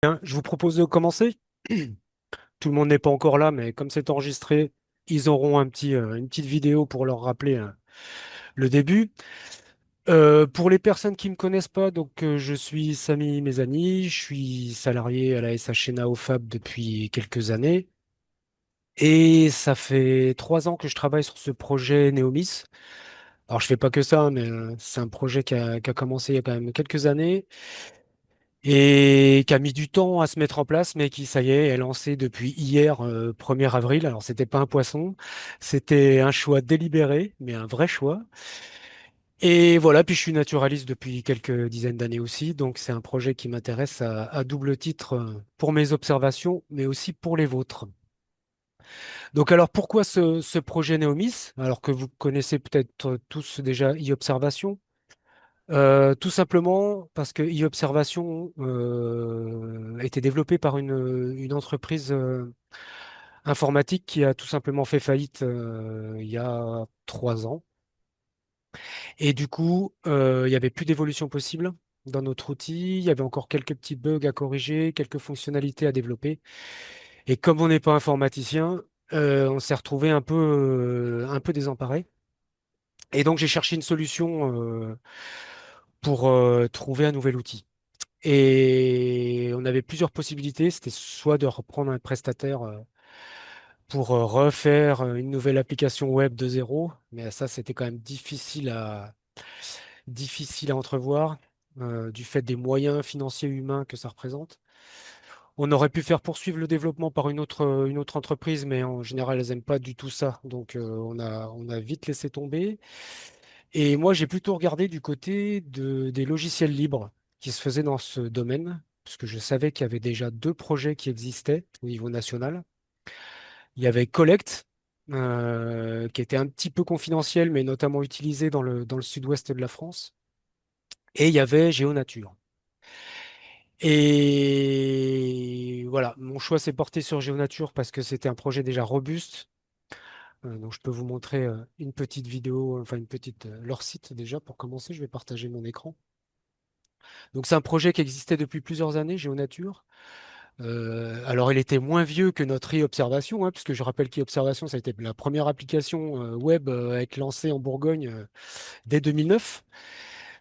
Bien, je vous propose de commencer. Tout le monde n'est pas encore là, mais comme c'est enregistré, ils auront une petite vidéo pour leur rappeler le début. Pour les personnes qui ne me connaissent pas, je suis Sami Mezani, je suis salarié à la SH Fab depuis quelques années. Et ça fait 3 ans que je travaille sur ce projet Neomis. Alors je fais pas que ça, mais c'est un projet qui a commencé il y a quand même quelques années et qui a mis du temps à se mettre en place, mais qui, ça y est lancé depuis hier, 1er avril. Alors, c'était pas un poisson, c'était un choix délibéré, mais un vrai choix. Et voilà, puis je suis naturaliste depuis quelques dizaines d'années aussi, donc c'est un projet qui m'intéresse à double titre pour mes observations, mais aussi pour les vôtres. Donc alors, pourquoi ce projet Neomis, alors que vous connaissez peut-être tous déjà e-observation? Tout simplement parce que e-observation a été développé par une entreprise informatique qui a tout simplement fait faillite il y a 3 ans. Et du coup, il n'y avait plus d'évolution possible dans notre outil. Il y avait encore quelques petits bugs à corriger, quelques fonctionnalités à développer. Et comme on n'est pas informaticien, on s'est retrouvé un peu désemparé. Et donc, j'ai cherché une solution pour trouver un nouvel outil. Et on avait plusieurs possibilités. C'était soit de reprendre un prestataire pour refaire une nouvelle application web de zéro, mais ça, c'était quand même difficile à entrevoir du fait des moyens financiers et humains que ça représente. On aurait pu faire poursuivre le développement par une autre entreprise, mais en général, elles n'aiment pas du tout ça. Donc, on a vite laissé tomber. Et moi, j'ai plutôt regardé du côté des logiciels libres qui se faisaient dans ce domaine, parce que je savais qu'il y avait déjà 2 projets qui existaient au niveau national. Il y avait Collect, qui était un petit peu confidentiel, mais notamment utilisé dans le sud-ouest de la France. Et il y avait GeoNature. Et voilà, mon choix s'est porté sur GeoNature parce que c'était un projet déjà robuste. Donc je peux vous montrer une petite vidéo, enfin leur site déjà pour commencer. Je vais partager mon écran. Donc c'est un projet qui existait depuis plusieurs années, GeoNature. Alors il était moins vieux que notre e-observation, hein, puisque je rappelle qu'e-observation, ça a été la première application web à être lancée en Bourgogne dès 2009.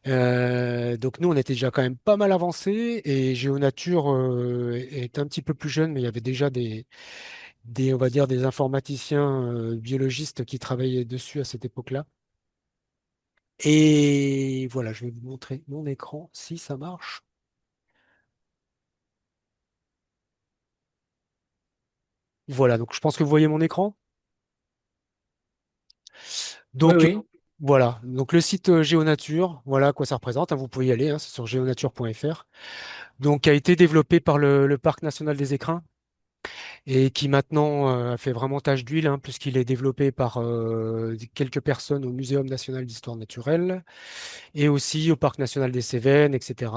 Donc nous, on était déjà quand même pas mal avancé et GeoNature est un petit peu plus jeune, mais il y avait déjà on va dire, des informaticiens biologistes qui travaillaient dessus à cette époque-là. Et voilà, je vais vous montrer mon écran si ça marche. Voilà, donc je pense que vous voyez mon écran. Oui, Donc oui. voilà, donc le site GeoNature, voilà à quoi ça représente, hein, vous pouvez y aller, hein, c'est sur geonature.fr. Donc qui a été développé par le Parc national des Écrins et qui maintenant a fait vraiment tache d'huile, hein, puisqu'il est développé par quelques personnes au Muséum national d'histoire naturelle et aussi au Parc national des Cévennes, etc.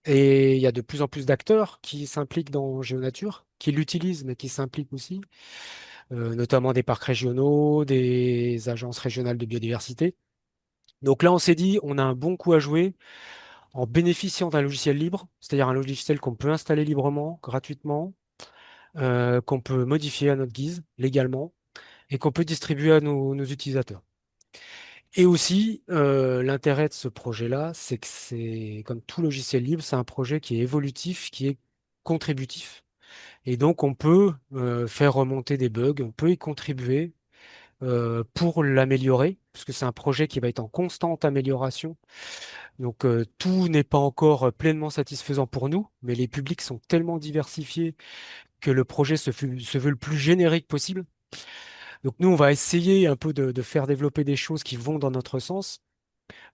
Et il y a de plus en plus d'acteurs qui s'impliquent dans GeoNature, qui l'utilisent, mais qui s'impliquent aussi, notamment des parcs régionaux, des agences régionales de biodiversité. Donc là, on s'est dit, on a un bon coup à jouer en bénéficiant d'un logiciel libre, c'est-à-dire un logiciel qu'on peut installer librement, gratuitement, qu'on peut modifier à notre guise, légalement, et qu'on peut distribuer à nos utilisateurs. Et aussi, l'intérêt de ce projet-là, c'est que c'est, comme tout logiciel libre, c'est un projet qui est évolutif, qui est contributif. Et donc, on peut faire remonter des bugs, on peut y contribuer pour l'améliorer, parce que c'est un projet qui va être en constante amélioration. Donc, tout n'est pas encore pleinement satisfaisant pour nous, mais les publics sont tellement diversifiés que le projet se veut le plus générique possible. Donc, nous, on va essayer un peu de faire développer des choses qui vont dans notre sens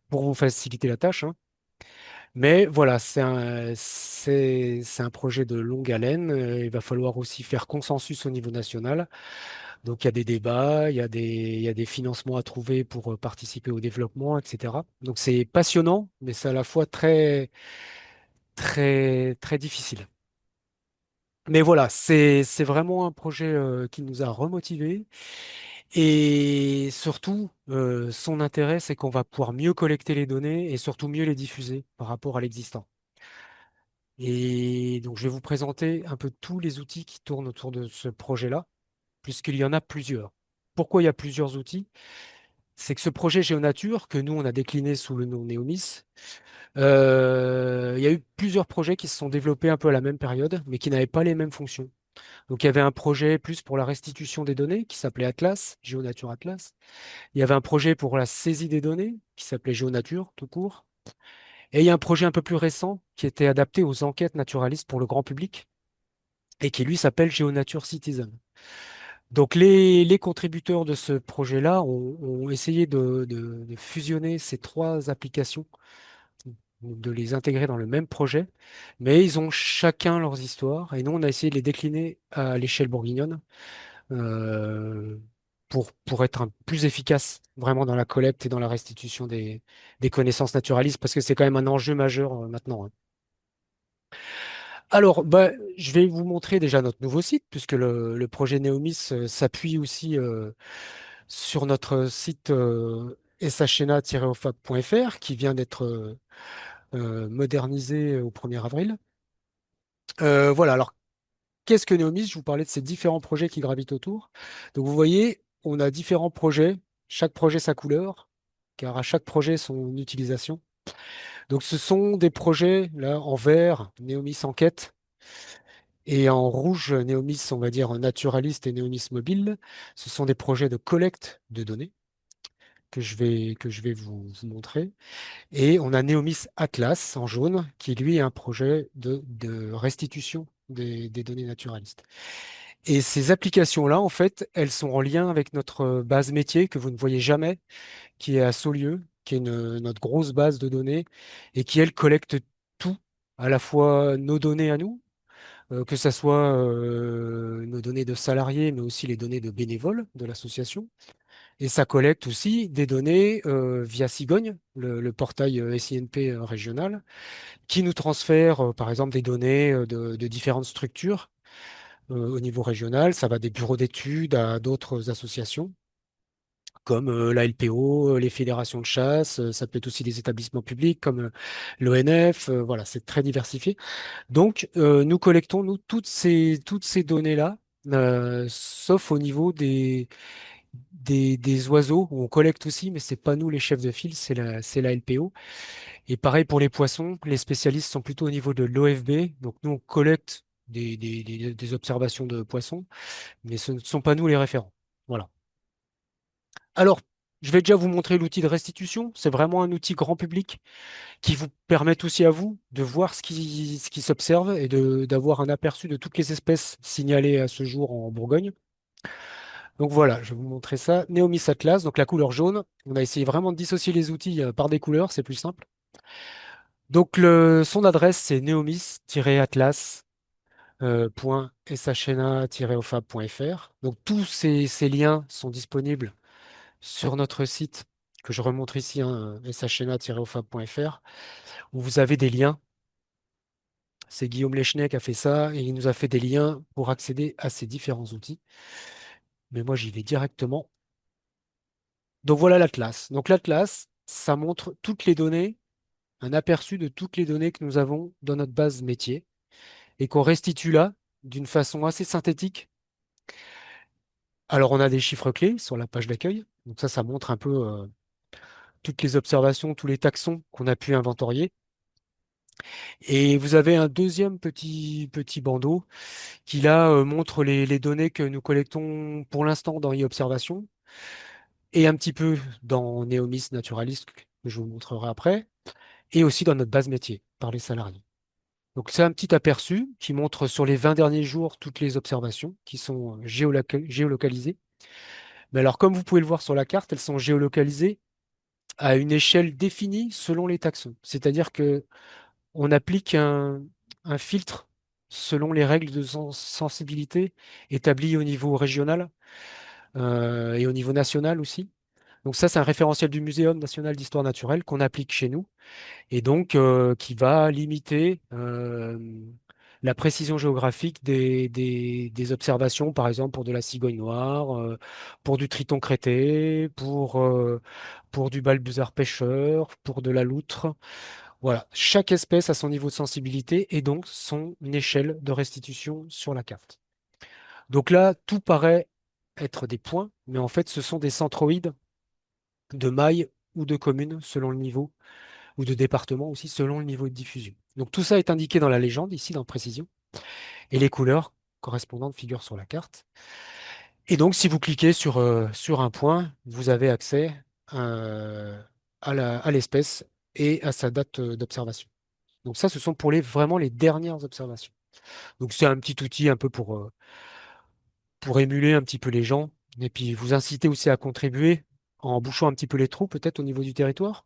pour vous faciliter la tâche, hein. Mais voilà, c'est un projet de longue haleine. Il va falloir aussi faire consensus au niveau national. Donc, il y a des débats, il y a des financements à trouver pour participer au développement, etc. Donc, c'est passionnant, mais c'est à la fois très difficile. Mais voilà, c'est vraiment un projet qui nous a remotivés. Et surtout, son intérêt, c'est qu'on va pouvoir mieux collecter les données et surtout mieux les diffuser par rapport à l'existant. Et donc, je vais vous présenter un peu tous les outils qui tournent autour de ce projet-là, puisqu'il y en a plusieurs. Pourquoi il y a plusieurs outils? C'est que ce projet GeoNature, que nous, on a décliné sous le nom Neomis, il y a eu plusieurs projets qui se sont développés un peu à la même période, mais qui n'avaient pas les mêmes fonctions. Donc, il y avait un projet plus pour la restitution des données qui s'appelait Atlas, GeoNature Atlas. Il y avait un projet pour la saisie des données qui s'appelait GeoNature, tout court. Et il y a un projet un peu plus récent qui était adapté aux enquêtes naturalistes pour le grand public et qui, lui, s'appelle GeoNature Citizen. Donc, les contributeurs de ce projet-là ont essayé de fusionner ces trois applications, de les intégrer dans le même projet, mais ils ont chacun leurs histoires, et nous, on a essayé de les décliner à l'échelle bourguignonne euh, pour être plus efficace vraiment dans la collecte et dans la restitution des connaissances naturalistes, parce que c'est quand même un enjeu majeur maintenant, hein. Alors, bah, je vais vous montrer déjà notre nouveau site, puisque le projet Neomis s'appuie aussi sur notre site shna-ofap.fr qui vient d'être modernisé au 1er avril. Voilà, alors qu'est-ce que Neomis? Je vous parlais de ces différents projets qui gravitent autour. Donc vous voyez, on a différents projets, chaque projet sa couleur, car à chaque projet son utilisation. Donc ce sont des projets, là, en vert, Neomis Enquête, et en rouge, Neomis, on va dire, naturaliste et Neomis mobile. Ce sont des projets de collecte de données que je vais vous montrer. Et on a Neomis Atlas en jaune, qui lui est un projet de restitution des données naturalistes. Et ces applications-là, en fait, elles sont en lien avec notre base métier que vous ne voyez jamais, qui est à Saulieu, qui est notre grosse base de données et qui, elle, collecte tout, à la fois nos données à nous, que ce soit nos données de salariés, mais aussi les données de bénévoles de l'association. Et ça collecte aussi des données via Cigogne, le portail SINP régional, qui nous transfère, par exemple, des données de différentes structures au niveau régional. Ça va des bureaux d'études à d'autres associations, comme la LPO, les fédérations de chasse. Ça peut être aussi des établissements publics comme l'ONF. Voilà, c'est très diversifié. Donc, nous collectons, nous, toutes ces données-là, sauf au niveau des oiseaux, où on collecte aussi, mais c'est pas nous les chefs de file, c'est la LPO. Et pareil pour les poissons, les spécialistes sont plutôt au niveau de l'OFB. Donc, nous, on collecte des observations de poissons, mais ce ne sont pas nous les référents. Voilà. Alors, je vais déjà vous montrer l'outil de restitution. C'est vraiment un outil grand public qui vous permet aussi à vous de voir ce qui s'observe et d'avoir un aperçu de toutes les espèces signalées à ce jour en Bourgogne. Donc voilà, je vais vous montrer ça. Neomis Atlas, donc la couleur jaune. On a essayé vraiment de dissocier les outils par des couleurs, c'est plus simple. Donc son adresse, c'est neomis-atlas .shna-ofab.fr. Donc tous ces liens sont disponibles sur notre site que je remontre ici, hein, shna-ofab.fr, où vous avez des liens. C'est Guillaume Lechenet qui a fait ça et il nous a fait des liens pour accéder à ces différents outils. Mais moi, j'y vais directement. Donc voilà l'Atlas. Donc l'Atlas, ça montre toutes les données, un aperçu de toutes les données que nous avons dans notre base métier et qu'on restitue là d'une façon assez synthétique. Alors on a des chiffres clés sur la page d'accueil. Donc ça montre un peu toutes les observations, tous les taxons qu'on a pu inventorier. Et vous avez un deuxième petit bandeau qui là montre les données que nous collectons pour l'instant dans e-observation et un petit peu dans Neomis Naturalist que je vous montrerai après, et aussi dans notre base métier par les salariés. Donc c'est un petit aperçu qui montre sur les 20 derniers jours toutes les observations qui sont géolocalisées. Mais alors comme vous pouvez le voir sur la carte, elles sont géolocalisées à une échelle définie selon les taxons. C'est-à-dire que on applique un filtre selon les règles de sensibilité établies au niveau régional et au niveau national aussi. Donc ça, c'est un référentiel du Muséum national d'histoire naturelle qu'on applique chez nous et donc qui va limiter la précision géographique des observations, par exemple pour de la cigogne noire, pour du triton crêté, pour du balbuzard pêcheur, pour de la loutre. Voilà, chaque espèce a son niveau de sensibilité et donc son échelle de restitution sur la carte. Donc là, tout paraît être des points, mais en fait, ce sont des centroïdes de mailles ou de communes selon le niveau, ou de département aussi selon le niveau de diffusion. Donc tout ça est indiqué dans la légende, ici dans précision, et les couleurs correspondantes figurent sur la carte. Et donc, si vous cliquez sur un point, vous avez accès euh, à l'espèce et à sa date d'observation. Donc ça, ce sont pour vraiment les dernières observations. Donc c'est un petit outil un peu pour émuler un petit peu les gens et puis vous inciter aussi à contribuer en bouchant un petit peu les trous peut-être au niveau du territoire.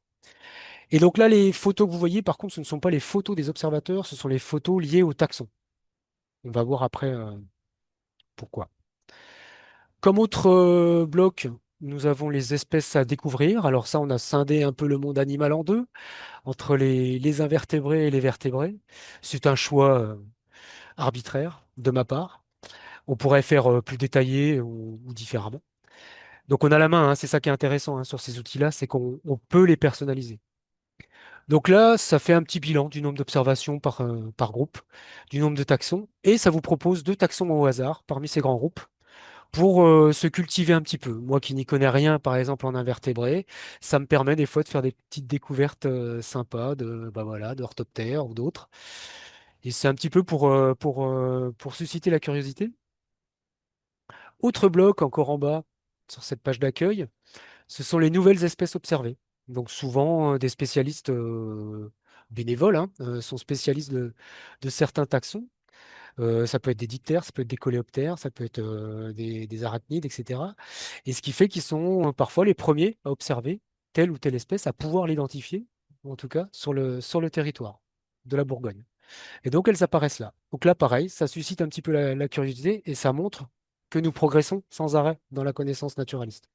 Et donc là, les photos que vous voyez, par contre, ce ne sont pas les photos des observateurs, ce sont les photos liées au taxon. On va voir après pourquoi. Comme autre bloc, nous avons les espèces à découvrir. Alors ça, on a scindé un peu le monde animal en deux, entre les invertébrés et les vertébrés. C'est un choix arbitraire de ma part. On pourrait faire plus détaillé ou différemment. Donc on a la main, hein, c'est ça qui est intéressant hein, sur ces outils-là, c'est qu'on peut les personnaliser. Donc là, ça fait un petit bilan du nombre d'observations par groupe, du nombre de taxons, et ça vous propose deux taxons au hasard parmi ces grands groupes pour se cultiver un petit peu. Moi qui n'y connais rien, par exemple en invertébrés, ça me permet des fois de faire des petites découvertes sympas de, bah voilà, d'orthoptères ou d'autres. Et c'est un petit peu pour susciter la curiosité. Autre bloc encore en bas sur cette page d'accueil, ce sont les nouvelles espèces observées. Donc souvent, des spécialistes bénévoles hein, sont spécialistes de certains taxons. Ça peut être des diptères, ça peut être des coléoptères, ça peut être des arachnides, etc. Et ce qui fait qu'ils sont parfois les premiers à observer telle ou telle espèce, à pouvoir l'identifier, en tout cas sur le territoire de la Bourgogne. Et donc elles apparaissent là. Donc là, pareil, ça suscite un petit peu la curiosité et ça montre que nous progressons sans arrêt dans la connaissance naturaliste.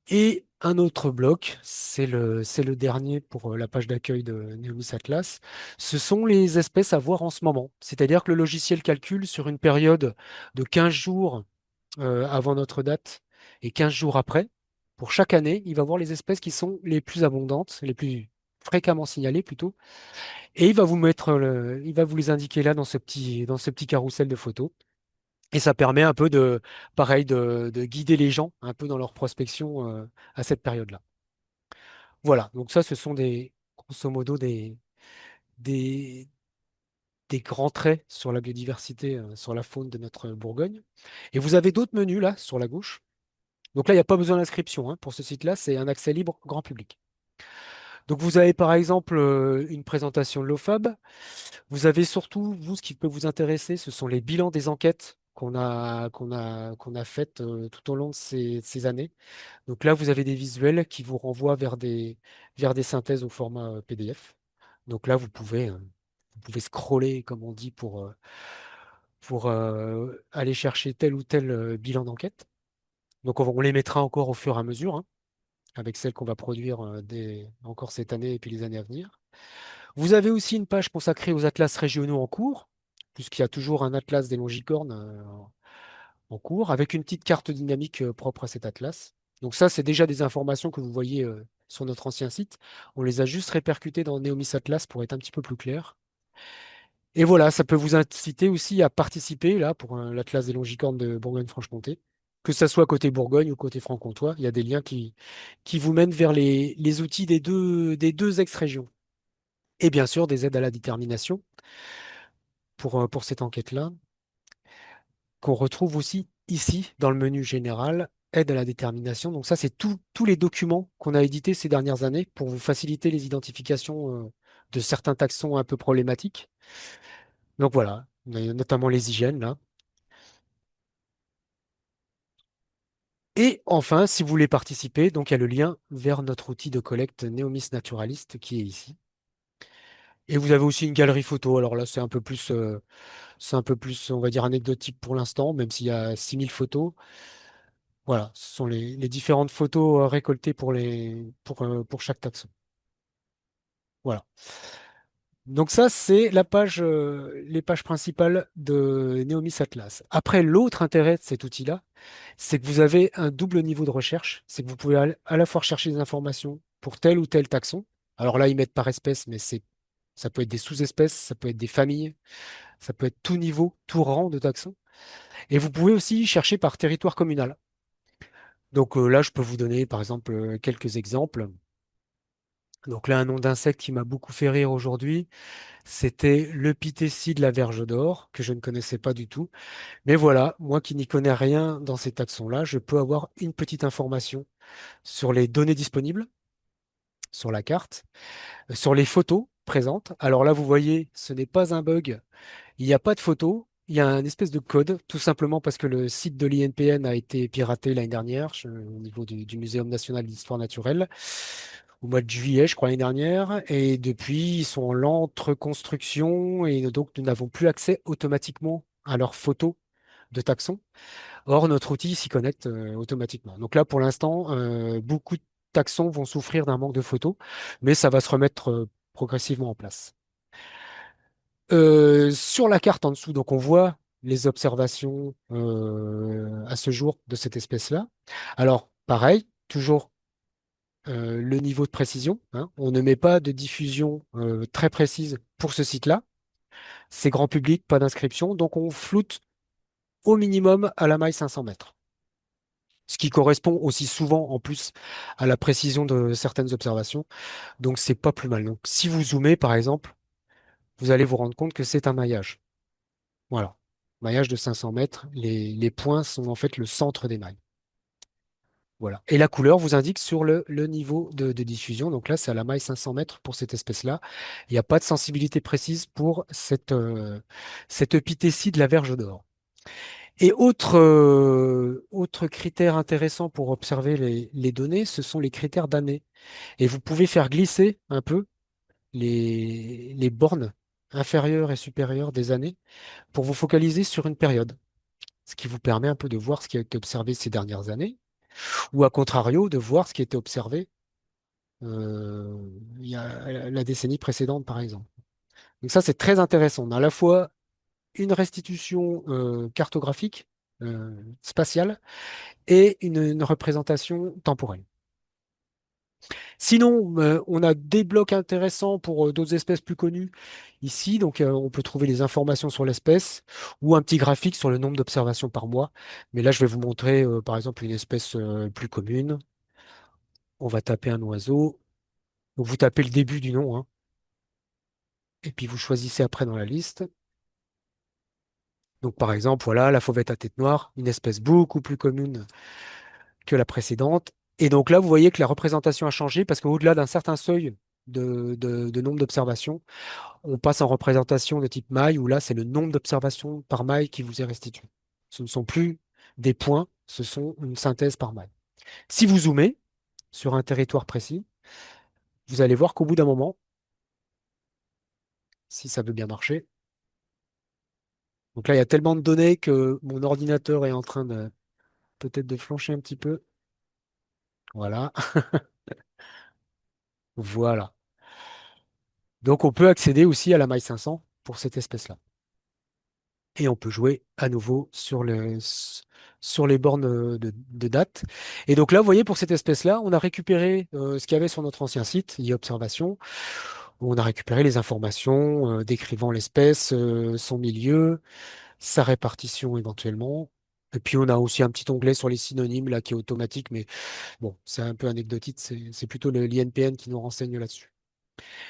Et un autre bloc, c'est le dernier pour la page d'accueil de Neomis Atlas, ce sont les espèces à voir en ce moment. C'est-à-dire que le logiciel calcule sur une période de 15 jours avant notre date et 15 jours après. Pour chaque année, il va voir les espèces qui sont les plus abondantes, les plus fréquemment signalées plutôt, et il va vous il va vous les indiquer là dans ce petit carrousel de photos. Et ça permet un peu pareil, de guider les gens un peu dans leur prospection à cette période-là. Voilà, donc ça, ce sont grosso modo, des, des grands traits sur la biodiversité, sur la faune de notre Bourgogne. Et vous avez d'autres menus là, sur la gauche. Donc là, il n'y a pas besoin d'inscription hein, pour ce site-là, c'est un accès libre grand public. Donc vous avez par exemple une présentation de l'OFAB. Vous avez surtout, vous, ce qui peut vous intéresser, ce sont les bilans des enquêtes qu'on a faites tout au long de ces années. Donc là, vous avez des visuels qui vous renvoient vers des synthèses au format PDF. Donc là, vous pouvez scroller, comme on dit, pour aller chercher tel ou tel bilan d'enquête. Donc on les mettra encore au fur et à mesure, hein, avec celles qu'on va produire encore cette année et puis les années à venir. Vous avez aussi une page consacrée aux atlas régionaux en cours, puisqu'il y a toujours un atlas des longicornes en cours, avec une petite carte dynamique propre à cet atlas. Donc ça, c'est déjà des informations que vous voyez sur notre ancien site. On les a juste répercutées dans Neomis Atlas pour être un petit peu plus clair. Et voilà, ça peut vous inciter aussi à participer là pour l'Atlas des Longicornes de Bourgogne-Franche-Comté. Que ça soit côté Bourgogne ou côté franc-comtois, il y a des liens qui vous mènent vers les outils des deux ex-régions. Et bien sûr, des aides à la détermination pour cette enquête-là, qu'on retrouve aussi ici dans le menu général, aide à la détermination. Donc ça, c'est tous les documents qu'on a édités ces dernières années pour vous faciliter les identifications de certains taxons un peu problématiques. Donc voilà, on a notamment les hygiènes là. Et enfin, si vous voulez participer, donc il y a le lien vers notre outil de collecte Neomis Naturaliste qui est ici. Et vous avez aussi une galerie photo. Alors là, c'est un peu plus, on va dire, anecdotique pour l'instant, même s'il y a 6000 photos. Voilà, ce sont les différentes photos récoltées pour chaque taxon. Voilà. Donc ça, c'est les pages principales de Neomis Atlas. Après, l'autre intérêt de cet outil-là, c'est que vous avez un double niveau de recherche. C'est que vous pouvez à la fois rechercher des informations pour tel ou tel taxon, Alors là, ils mettent par espèce, mais ça peut être des sous-espèces, ça peut être des familles, ça peut être tout niveau, tout rang de taxon. Et vous pouvez aussi chercher par territoire communal. Donc là, je peux vous donner par exemple quelques exemples. Donc là, un nom d'insecte qui m'a beaucoup fait rire aujourd'hui, c'était le pitécie de la verge d'or, que je ne connaissais pas du tout. Mais voilà, moi qui n'y connais rien dans ces taxons-là, je peux avoir une petite information sur les données disponibles, sur la carte, sur les photos présentes. Alors là, vous voyez, ce n'est pas un bug. Il n'y a pas de photo, il y a un espèce de code, tout simplement parce que le site de l'INPN a été piraté l'année dernière au niveau du Muséum national d'histoire naturelle, au mois de juillet, je crois, l'année dernière. Et depuis, ils sont en lente reconstruction et donc nous n'avons plus accès automatiquement à leurs photos de taxons. Or, notre outil s'y connecte automatiquement. Donc là, pour l'instant, beaucoup de taxons vont souffrir d'un manque de photos, mais ça va se remettre progressivement en place. Sur la carte en dessous, donc on voit les observations à ce jour de cette espèce-là. Alors, pareil, toujours le niveau de précision, hein. On ne met pas de diffusion très précise pour ce site-là. C'est grand public, pas d'inscription, donc on floute au minimum à la maille 500 mètres. Ce qui correspond aussi souvent en plus à la précision de certaines observations. Donc c'est pas plus mal. Donc si vous zoomez par exemple, vous allez vous rendre compte que c'est un maillage. Voilà. Maillage de 500 mètres. Les points sont en fait le centre des mailles. Voilà. Et la couleur vous indique sur le niveau de diffusion. Donc là, c'est à la maille 500 mètres pour cette espèce-là. Il n'y a pas de sensibilité précise pour cette epithécie de la verge d'or. Et autre critère intéressant pour observer les données, ce sont les critères d'année. Et vous pouvez faire glisser un peu les bornes inférieures et supérieures des années pour vous focaliser sur une période, ce qui vous permet un peu de voir ce qui a été observé ces dernières années, ou à contrario, de voir ce qui a été observé il y a la décennie précédente, par exemple. Donc ça, c'est très intéressant. On a à la fois une restitution cartographique, spatiale, et une représentation temporelle. Sinon, on a des blocs intéressants pour d'autres espèces plus connues ici. Donc, on peut trouver les informations sur l'espèce ou un petit graphique sur le nombre d'observations par mois. Mais là, je vais vous montrer, par exemple, une espèce plus commune. On va taper un oiseau. Donc, vous tapez le début du nom, hein, et puis vous choisissez après dans la liste. Donc, par exemple, voilà, la fauvette à tête noire, une espèce beaucoup plus commune que la précédente. Et donc là, vous voyez que la représentation a changé parce qu'au-delà d'un certain seuil de nombre d'observations, on passe en représentation de type maille, où là, c'est le nombre d'observations par maille qui vous est restitué. Ce ne sont plus des points, ce sont une synthèse par maille. Si vous zoomez sur un territoire précis, vous allez voir qu'au bout d'un moment, si ça veut bien marcher, donc là, il y a tellement de données que mon ordinateur est en train de peut-être de flancher un petit peu. Voilà, voilà. Donc on peut accéder aussi à la maille 500 pour cette espèce-là. Et on peut jouer à nouveau sur les bornes de date. Et donc là, vous voyez, pour cette espèce-là, on a récupéré ce qu'il y avait sur notre ancien site, e-observation. On a récupéré les informations décrivant l'espèce, son milieu, sa répartition éventuellement. Et puis on a aussi un petit onglet sur les synonymes là qui est automatique, mais bon, c'est un peu anecdotique, c'est plutôt l'INPN qui nous renseigne là-dessus.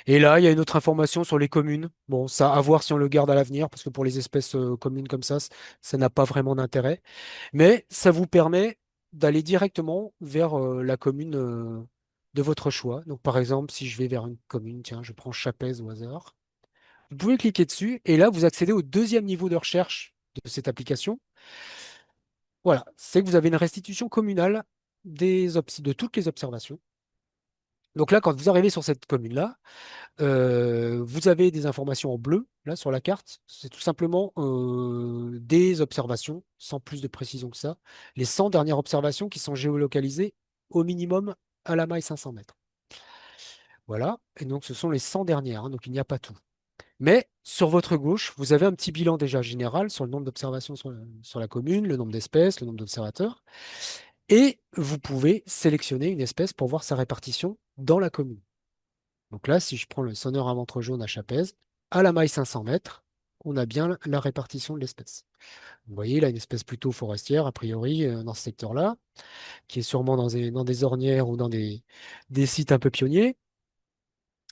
Et là, il y a une autre information sur les communes. Bon, ça à voir si on le garde à l'avenir, parce que pour les espèces communes comme ça n'a pas vraiment d'intérêt. Mais ça vous permet d'aller directement vers la commune de votre choix. Donc, par exemple, si je vais vers une commune, tiens, je prends Chapez au hasard. Vous pouvez cliquer dessus et là, vous accédez au deuxième niveau de recherche de cette application. Voilà, c'est que vous avez une restitution communale de toutes les observations. Donc là, quand vous arrivez sur cette commune-là, vous avez des informations en bleu, là, sur la carte. C'est tout simplement des observations, sans plus de précision que ça. Les 100 dernières observations qui sont géolocalisées au minimum à la maille 500 mètres. Voilà. Et donc, ce sont les 100 dernières, hein, donc il n'y a pas tout. Mais sur votre gauche, vous avez un petit bilan déjà général sur le nombre d'observations sur la commune, le nombre d'espèces, le nombre d'observateurs. Et vous pouvez sélectionner une espèce pour voir sa répartition dans la commune. Donc là, si je prends le sonneur à ventre jaune à Chapez, à la maille 500 mètres, on a bien la répartition de l'espèce. Vous voyez, là, une espèce plutôt forestière, a priori, dans ce secteur-là, qui est sûrement dans des ornières ou dans des sites un peu pionniers.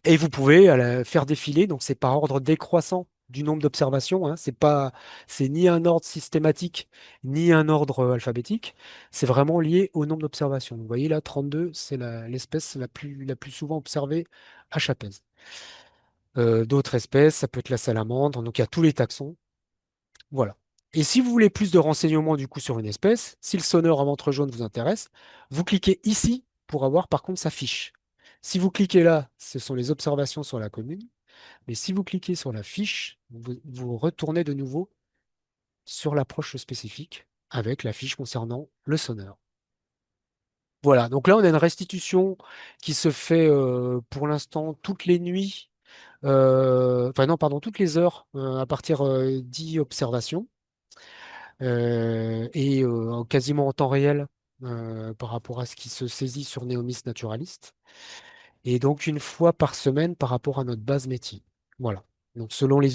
Et vous pouvez faire défiler, donc c'est par ordre décroissant du nombre d'observations, hein. C'est ni un ordre systématique, ni un ordre alphabétique. C'est vraiment lié au nombre d'observations. Vous voyez là, 32, c'est l'espèce la plus souvent observée à Chapez. D'autres espèces, ça peut être la salamandre, donc il y a tous les taxons. Voilà. Et si vous voulez plus de renseignements du coup sur une espèce, si le sonneur à ventre jaune vous intéresse, vous cliquez ici pour avoir par contre sa fiche. Si vous cliquez là, ce sont les observations sur la commune. Mais si vous cliquez sur la fiche, vous retournez de nouveau sur l'approche spécifique avec la fiche concernant le sonneur. Voilà, donc là on a une restitution qui se fait pour l'instant toutes les nuits, enfin non, pardon, toutes les heures à partir d'10 observations. Quasiment en temps réel par rapport à ce qui se saisit sur Neomis Naturalist. Et donc une fois par semaine par rapport à notre base métier. Voilà. Donc selon les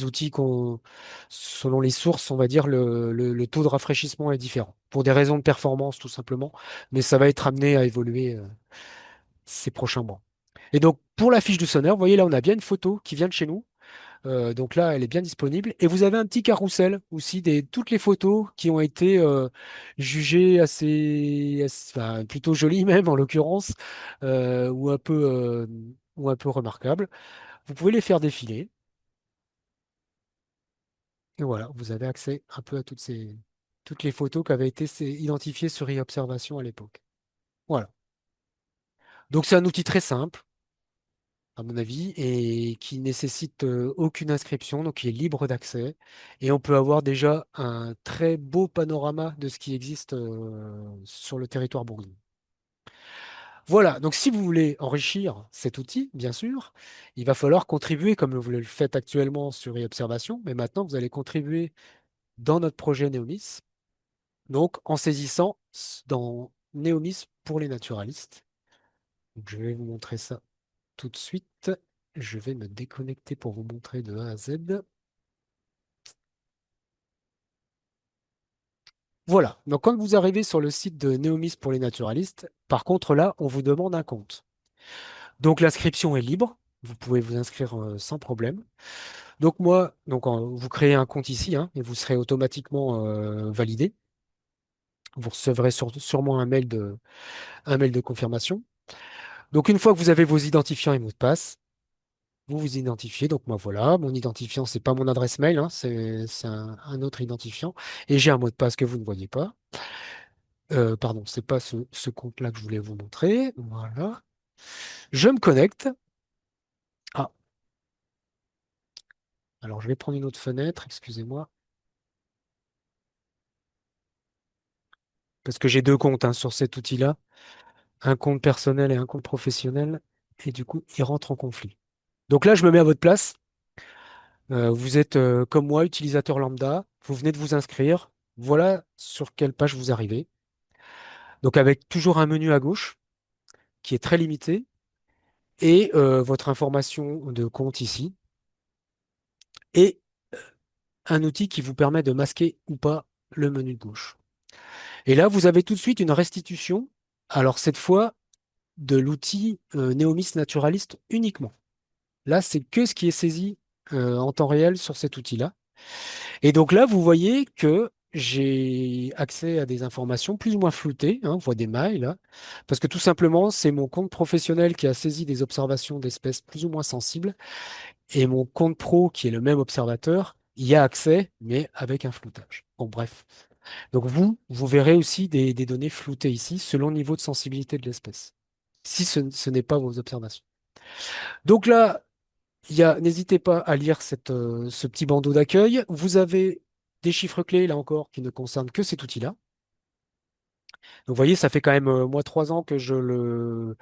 sources, on va dire le taux de rafraîchissement est différent. Pour des raisons de performance tout simplement, mais ça va être amené à évoluer ces prochains mois. Et donc pour la fiche du sonneur, vous voyez là on a bien une photo qui vient de chez nous. Donc là, elle est bien disponible. Et vous avez un petit carrousel aussi des toutes les photos qui ont été jugées enfin, plutôt jolies même en l'occurrence, euh, ou un peu euh, ou un peu remarquables. Vous pouvez les faire défiler. Et voilà, vous avez accès un peu à toutes les photos qui avaient été identifiées sur e-observation à l'époque. Voilà. Donc c'est un outil très simple, à mon avis, et qui nécessite aucune inscription, donc qui est libre d'accès. Et on peut avoir déjà un très beau panorama de ce qui existe sur le territoire bourguignon. Voilà, donc si vous voulez enrichir cet outil, bien sûr, il va falloir contribuer comme vous le faites actuellement sur e-observation, mais maintenant vous allez contribuer dans notre projet Neomis, donc en saisissant dans Neomis pour les naturalistes. Donc, je vais vous montrer ça tout de suite. Je vais me déconnecter pour vous montrer de A à Z. Voilà. Donc, quand vous arrivez sur le site de Neomis pour les naturalistes, par contre, là, on vous demande un compte. Donc, l'inscription est libre. Vous pouvez vous inscrire sans problème. Donc, vous créez un compte ici hein, et vous serez automatiquement validé. Vous recevrez sûrement un mail de confirmation. Donc, une fois que vous avez vos identifiants et mots de passe, vous vous identifiez, donc moi voilà, mon identifiant, c'est pas mon adresse mail, hein, c'est un autre identifiant. Et j'ai un mot de passe que vous ne voyez pas. Pardon, c'est pas ce compte-là que je voulais vous montrer. Voilà. Je me connecte. Ah, alors je vais prendre une autre fenêtre, excusez-moi, parce que j'ai deux comptes hein, sur cet outil-là, un compte personnel et un compte professionnel, et du coup, ils rentrent en conflit. Donc là, je me mets à votre place. Vous êtes comme moi, utilisateur lambda. Vous venez de vous inscrire. Voilà sur quelle page vous arrivez. Donc avec toujours un menu à gauche qui est très limité et votre information de compte ici et un outil qui vous permet de masquer ou pas le menu de gauche. Et là, vous avez tout de suite une restitution, alors cette fois de l'outil Neomis Naturalist uniquement. Là, c'est que ce qui est saisi en temps réel sur cet outil-là. Et donc là, vous voyez que j'ai accès à des informations plus ou moins floutées, hein, on voit des mailles là, parce que tout simplement, c'est mon compte professionnel qui a saisi des observations d'espèces plus ou moins sensibles, et mon compte pro, qui est le même observateur, y a accès, mais avec un floutage. Bon, bref. Donc vous verrez aussi des données floutées ici, selon le niveau de sensibilité de l'espèce, si ce n'est pas vos observations. Donc là, n'hésitez pas à lire ce petit bandeau d'accueil. Vous avez des chiffres clés, là encore, qui ne concernent que cet outil-là. Donc, vous voyez, ça fait quand même, moi, 3 ans que je le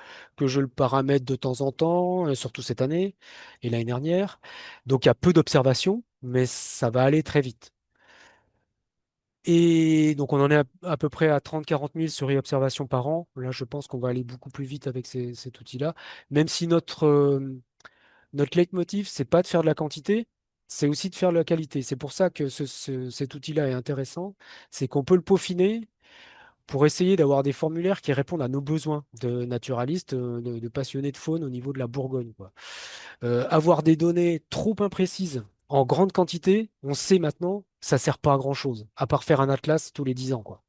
paramètre de temps en temps, surtout cette année et l'année dernière. Donc, il y a peu d'observations, mais ça va aller très vite. Et donc, on en est à peu près à 30-40 000 sur e-observation par an. Là, je pense qu'on va aller beaucoup plus vite avec cet outil-là, même si Notre leitmotiv, c'est pas de faire de la quantité, c'est aussi de faire de la qualité. C'est pour ça que cet outil-là est intéressant, c'est qu'on peut le peaufiner pour essayer d'avoir des formulaires qui répondent à nos besoins de naturalistes, de passionnés de faune au niveau de la Bourgogne, quoi. Avoir des données trop imprécises en grande quantité, on sait maintenant, ça sert pas à grand-chose, à part faire un atlas tous les 10 ans, quoi.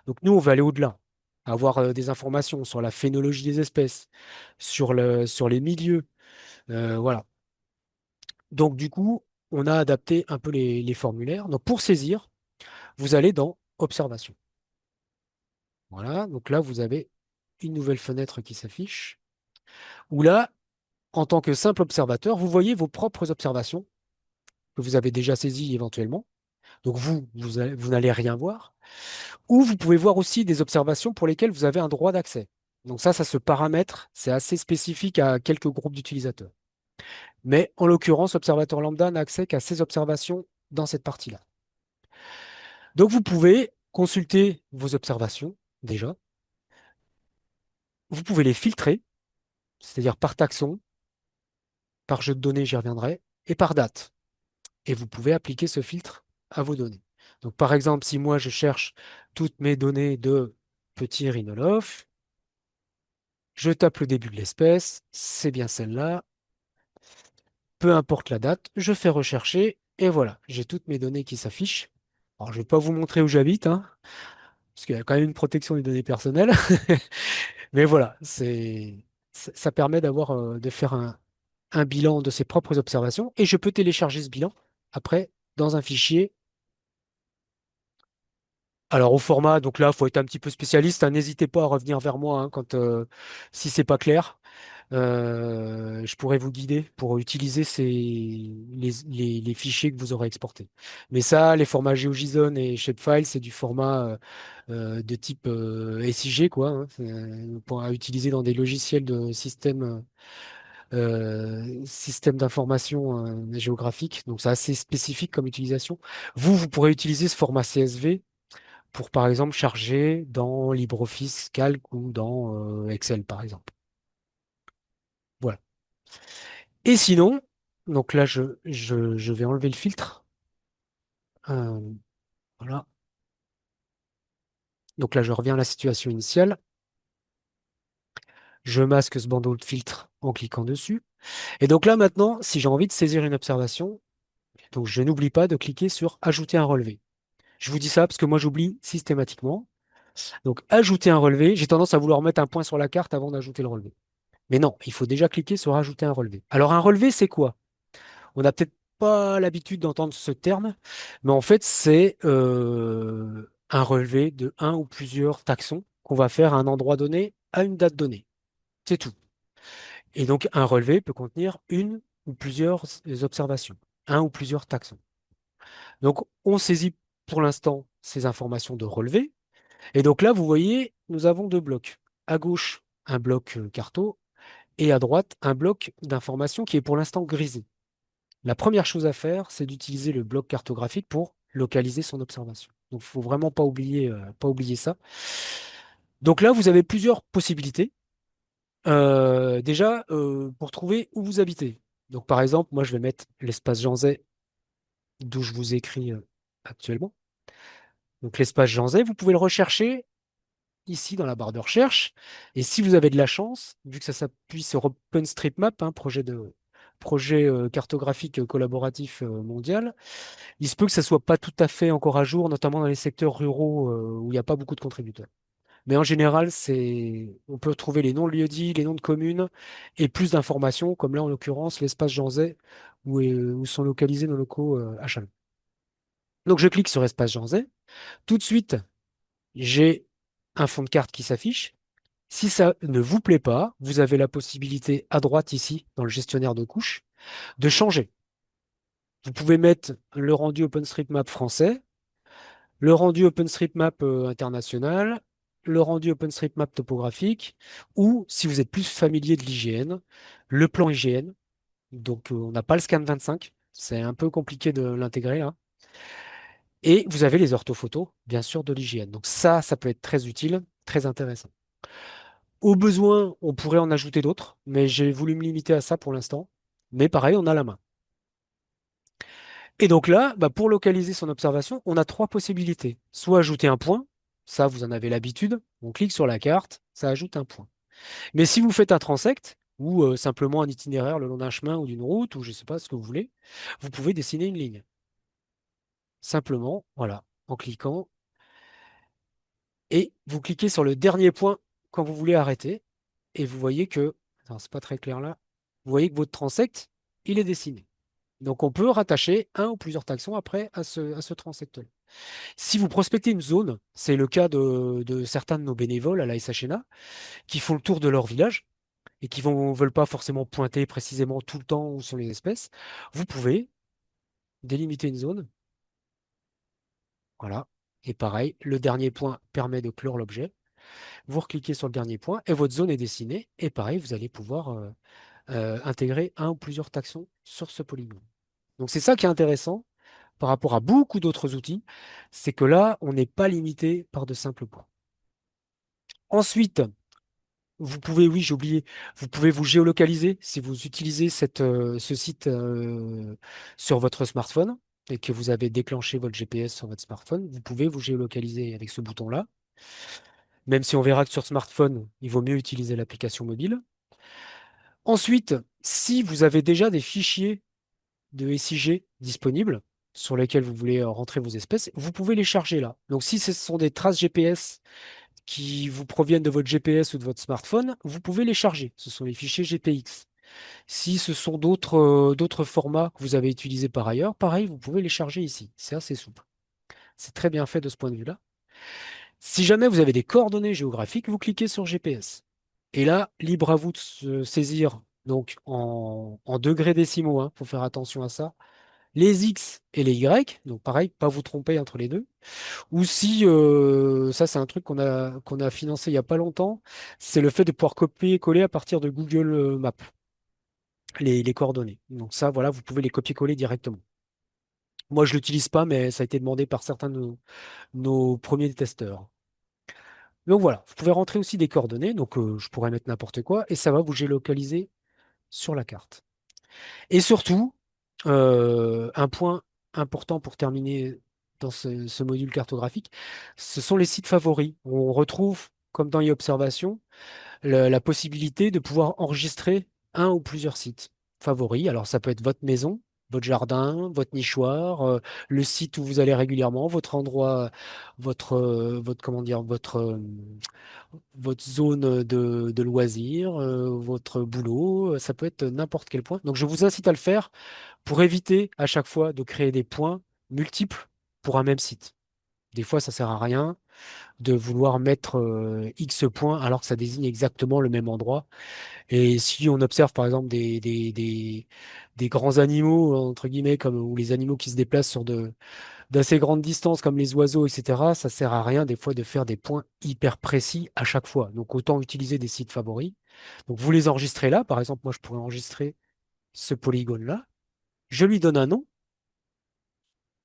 Donc nous, on va aller au-delà, avoir des informations sur la phénologie des espèces, sur les milieux, voilà. Donc du coup, on a adapté un peu les formulaires. Donc pour saisir, vous allez dans Observation. Voilà, donc là, vous avez une nouvelle fenêtre qui s'affiche, où là, en tant que simple observateur, vous voyez vos propres observations que vous avez déjà saisies éventuellement. Donc vous n'allez rien voir. Ou vous pouvez voir aussi des observations pour lesquelles vous avez un droit d'accès. Donc ça se paramètre, c'est assez spécifique à quelques groupes d'utilisateurs. Mais en l'occurrence, Observateur Lambda n'a accès qu'à ces observations dans cette partie-là. Donc vous pouvez consulter vos observations déjà. Vous pouvez les filtrer, c'est-à-dire par taxon, par jeu de données, j'y reviendrai, et par date. Et vous pouvez appliquer ce filtre à vos données. Donc par exemple, si moi je cherche toutes mes données de petit rhinolophe, je tape le début de l'espèce, c'est bien celle-là, peu importe la date, je fais rechercher, et voilà, j'ai toutes mes données qui s'affichent. Alors je ne vais pas vous montrer où j'habite, hein, parce qu'il y a quand même une protection des données personnelles. Mais voilà, ça permet de faire un bilan de ses propres observations et je peux télécharger ce bilan après dans un fichier. Alors au format, donc là, il faut être un petit peu spécialiste, hein. N'hésitez pas à revenir vers moi hein, si c'est pas clair. Je pourrais vous guider pour utiliser les fichiers que vous aurez exportés. Mais ça, les formats GeoJSON et Shapefile, c'est du format de type SIG, quoi, hein. À utiliser dans des logiciels de système d'information géographique. Donc c'est assez spécifique comme utilisation. Vous pourrez utiliser ce format CSV pour, par exemple, charger dans LibreOffice Calc ou dans Excel, par exemple. Voilà. Et sinon, donc là, je vais enlever le filtre. Euh, voilà. Donc là, je reviens à la situation initiale. Je masque ce bandeau de filtre en cliquant dessus. Et donc là, maintenant, si j'ai envie de saisir une observation, donc je n'oublie pas de cliquer sur Ajouter un relevé. Je vous dis ça parce que moi, j'oublie systématiquement. Donc, ajouter un relevé, j'ai tendance à vouloir mettre un point sur la carte avant d'ajouter le relevé. Mais non, il faut déjà cliquer sur Ajouter un relevé. Alors, un relevé, c'est quoi? On n'a peut-être pas l'habitude d'entendre ce terme, mais en fait, c'est un relevé de un ou plusieurs taxons qu'on va faire à un endroit donné, à une date donnée. C'est tout. Et donc, un relevé peut contenir une ou plusieurs observations, un ou plusieurs taxons. Donc, on saisit pour l'instant ces informations de relevé. Et donc là, vous voyez, nous avons deux blocs. À gauche, un bloc carto, et à droite, un bloc d'informations qui est pour l'instant grisé. La première chose à faire, c'est d'utiliser le bloc cartographique pour localiser son observation. Donc, il ne faut vraiment pas oublier ça. Donc là, vous avez plusieurs possibilités. Déjà, pour trouver où vous habitez. Donc, par exemple, moi, je vais mettre l'espace Janzay, d'où je vous écris actuellement. Donc, l'espace Janzay, vous pouvez le rechercher ici dans la barre de recherche. Et si vous avez de la chance, vu que ça s'appuie sur OpenStreetMap, un projet cartographique collaboratif mondial, il se peut que ça soit pas tout à fait encore à jour, notamment dans les secteurs ruraux où il n'y a pas beaucoup de contributeurs. Mais en général, on peut trouver les noms de lieux-dits, les noms de communes et plus d'informations, comme là en l'occurrence l'espace Janzay, où sont localisés nos locaux à Chalon. Donc je clique sur espace Janzay. Tout de suite, j'ai un fond de carte qui s'affiche. Si ça ne vous plaît pas, vous avez la possibilité à droite ici, dans le gestionnaire de couches, de changer. Vous pouvez mettre le rendu OpenStreetMap français, le rendu OpenStreetMap international, le rendu OpenStreetMap topographique, ou si vous êtes plus familier de l'IGN, le plan IGN. Donc on n'a pas le scan 25, c'est un peu compliqué de l'intégrer là. Et vous avez les orthophotos, bien sûr, de l'IGN. Donc ça peut être très utile, très intéressant. Au besoin, on pourrait en ajouter d'autres, mais j'ai voulu me limiter à ça pour l'instant. mais pareil, on a la main. Et donc là, bah, pour localiser son observation, on a trois possibilités. Soit ajouter un point, ça vous en avez l'habitude, on clique sur la carte, ça ajoute un point. Mais si vous faites un transect, ou simplement un itinéraire le long d'un chemin ou d'une route, ou je ne sais pas ce que vous voulez, vous pouvez dessiner une ligne. Simplement, voilà, en cliquant, et vous cliquez sur le dernier point quand vous voulez arrêter, et vous voyez que, alors c'est pas très clair là, vous voyez que votre transect, il est dessiné. Donc on peut rattacher un ou plusieurs taxons après à ce transect-là. Si vous prospectez une zone, c'est le cas de certains de nos bénévoles à la SHNA, qui font le tour de leur village et qui veulent pas forcément pointer précisément tout le temps où sont les espèces, vous pouvez délimiter une zone. Voilà. Et pareil, le dernier point permet de clore l'objet. Vous recliquez sur le dernier point et votre zone est dessinée. Et pareil, vous allez pouvoir intégrer un ou plusieurs taxons sur ce polygone. Donc c'est ça qui est intéressant par rapport à beaucoup d'autres outils, c'est que là, on n'est pas limité par de simples points. Ensuite, vous pouvez, oui, j'ai oublié, vous pouvez vous géolocaliser si vous utilisez ce site sur votre smartphone et que vous avez déclenché votre GPS sur votre smartphone. Vous pouvez vous géolocaliser avec ce bouton-là. Même si on verra que sur smartphone, il vaut mieux utiliser l'application mobile. Ensuite, si vous avez déjà des fichiers de SIG disponibles sur lesquels vous voulez rentrer vos espèces, vous pouvez les charger là. Donc si ce sont des traces GPS qui vous proviennent de votre GPS ou de votre smartphone, vous pouvez les charger. Ce sont les fichiers GPX. Si ce sont d'autres formats que vous avez utilisés par ailleurs, pareil, vous pouvez les charger ici. C'est assez souple. C'est très bien fait de ce point de vue-là. Si jamais vous avez des coordonnées géographiques, vous cliquez sur GPS. Et là, libre à vous de se saisir donc en degrés décimaux, il faut faire attention à ça. Les X et les Y, donc pareil, pas vous tromper entre les deux. Ou si, ça c'est un truc qu'on a financé il n'y a pas longtemps, c'est le fait de pouvoir copier-coller à partir de Google Maps, les coordonnées. Donc ça, voilà, vous pouvez les copier-coller directement. Moi, je ne l'utilise pas, mais ça a été demandé par certains de nos premiers testeurs. Donc voilà, vous pouvez rentrer aussi des coordonnées, donc je pourrais mettre n'importe quoi, et ça va vous géolocaliser sur la carte. Et surtout, un point important pour terminer dans ce module cartographique, ce sont les sites favoris. On retrouve, comme dans e-observation, la possibilité de pouvoir enregistrer un ou plusieurs sites favoris. Alors ça peut être votre maison, votre jardin, votre nichoir, le site où vous allez régulièrement, votre endroit, comment dire, votre zone de loisirs, votre boulot, ça peut être n'importe quel point. Donc je vous incite à le faire pour éviter à chaque fois de créer des points multiples pour un même site. Des fois, ça sert à rien de vouloir mettre X points alors que ça désigne exactement le même endroit. Et si on observe par exemple des grands animaux, entre guillemets, comme, ou les animaux qui se déplacent sur d'assez grandes distances comme les oiseaux, etc., ça sert à rien des fois de faire des points hyper précis à chaque fois. Donc autant utiliser des sites favoris. Donc vous les enregistrez là. Par exemple, moi je pourrais enregistrer ce polygone-là. Je lui donne un nom.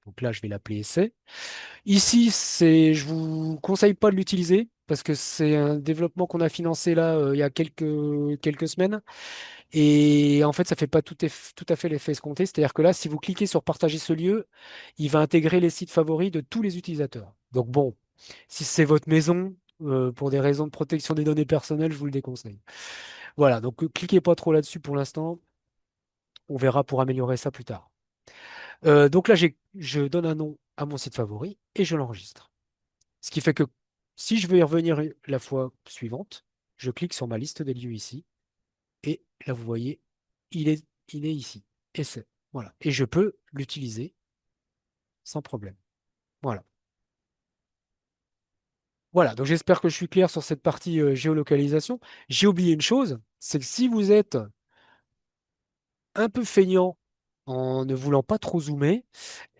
Donc là, je vais l'appeler essai. Ici, je vous conseille pas de l'utiliser parce que c'est un développement qu'on a financé là il y a quelques semaines. Et en fait, ça fait pas tout à fait l'effet escompté. C'est-à-dire que là, si vous cliquez sur partager ce lieu, il va intégrer les sites favoris de tous les utilisateurs. Donc bon, si c'est votre maison, pour des raisons de protection des données personnelles, je vous le déconseille. Voilà, donc cliquez pas trop là-dessus pour l'instant. On verra pour améliorer ça plus tard. Donc là, je donne un nom à mon site favori et je l'enregistre. Ce qui fait que si je veux y revenir la fois suivante, je clique sur ma liste des lieux ici. Et là, vous voyez, il est, il est ici. Et c'est, voilà. Et je peux l'utiliser sans problème. Voilà. Voilà. Donc, j'espère que je suis clair sur cette partie géolocalisation. J'ai oublié une chose, c'est que si vous êtes un peu feignant en ne voulant pas trop zoomer,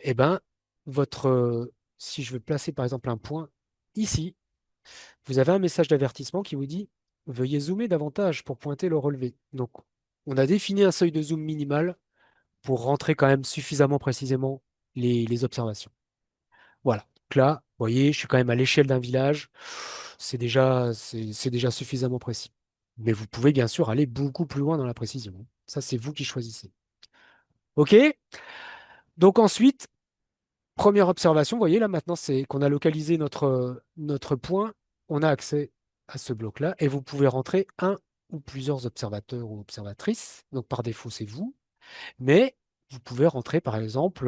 eh ben, si je veux placer par exemple un point ici, vous avez un message d'avertissement qui vous dit veuillez zoomer davantage pour pointer le relevé. Donc, on a défini un seuil de zoom minimal pour rentrer quand même suffisamment précisément les observations. Voilà. Donc là, vous voyez, je suis quand même à l'échelle d'un village. C'est déjà suffisamment précis. Mais vous pouvez bien sûr aller beaucoup plus loin dans la précision. Ça, c'est vous qui choisissez. OK? Donc ensuite, première observation, vous voyez là maintenant, c'est qu'on a localisé notre point, on a accès à ce bloc-là et vous pouvez rentrer un ou plusieurs observateurs ou observatrices. Donc par défaut, c'est vous. Mais vous pouvez rentrer par exemple,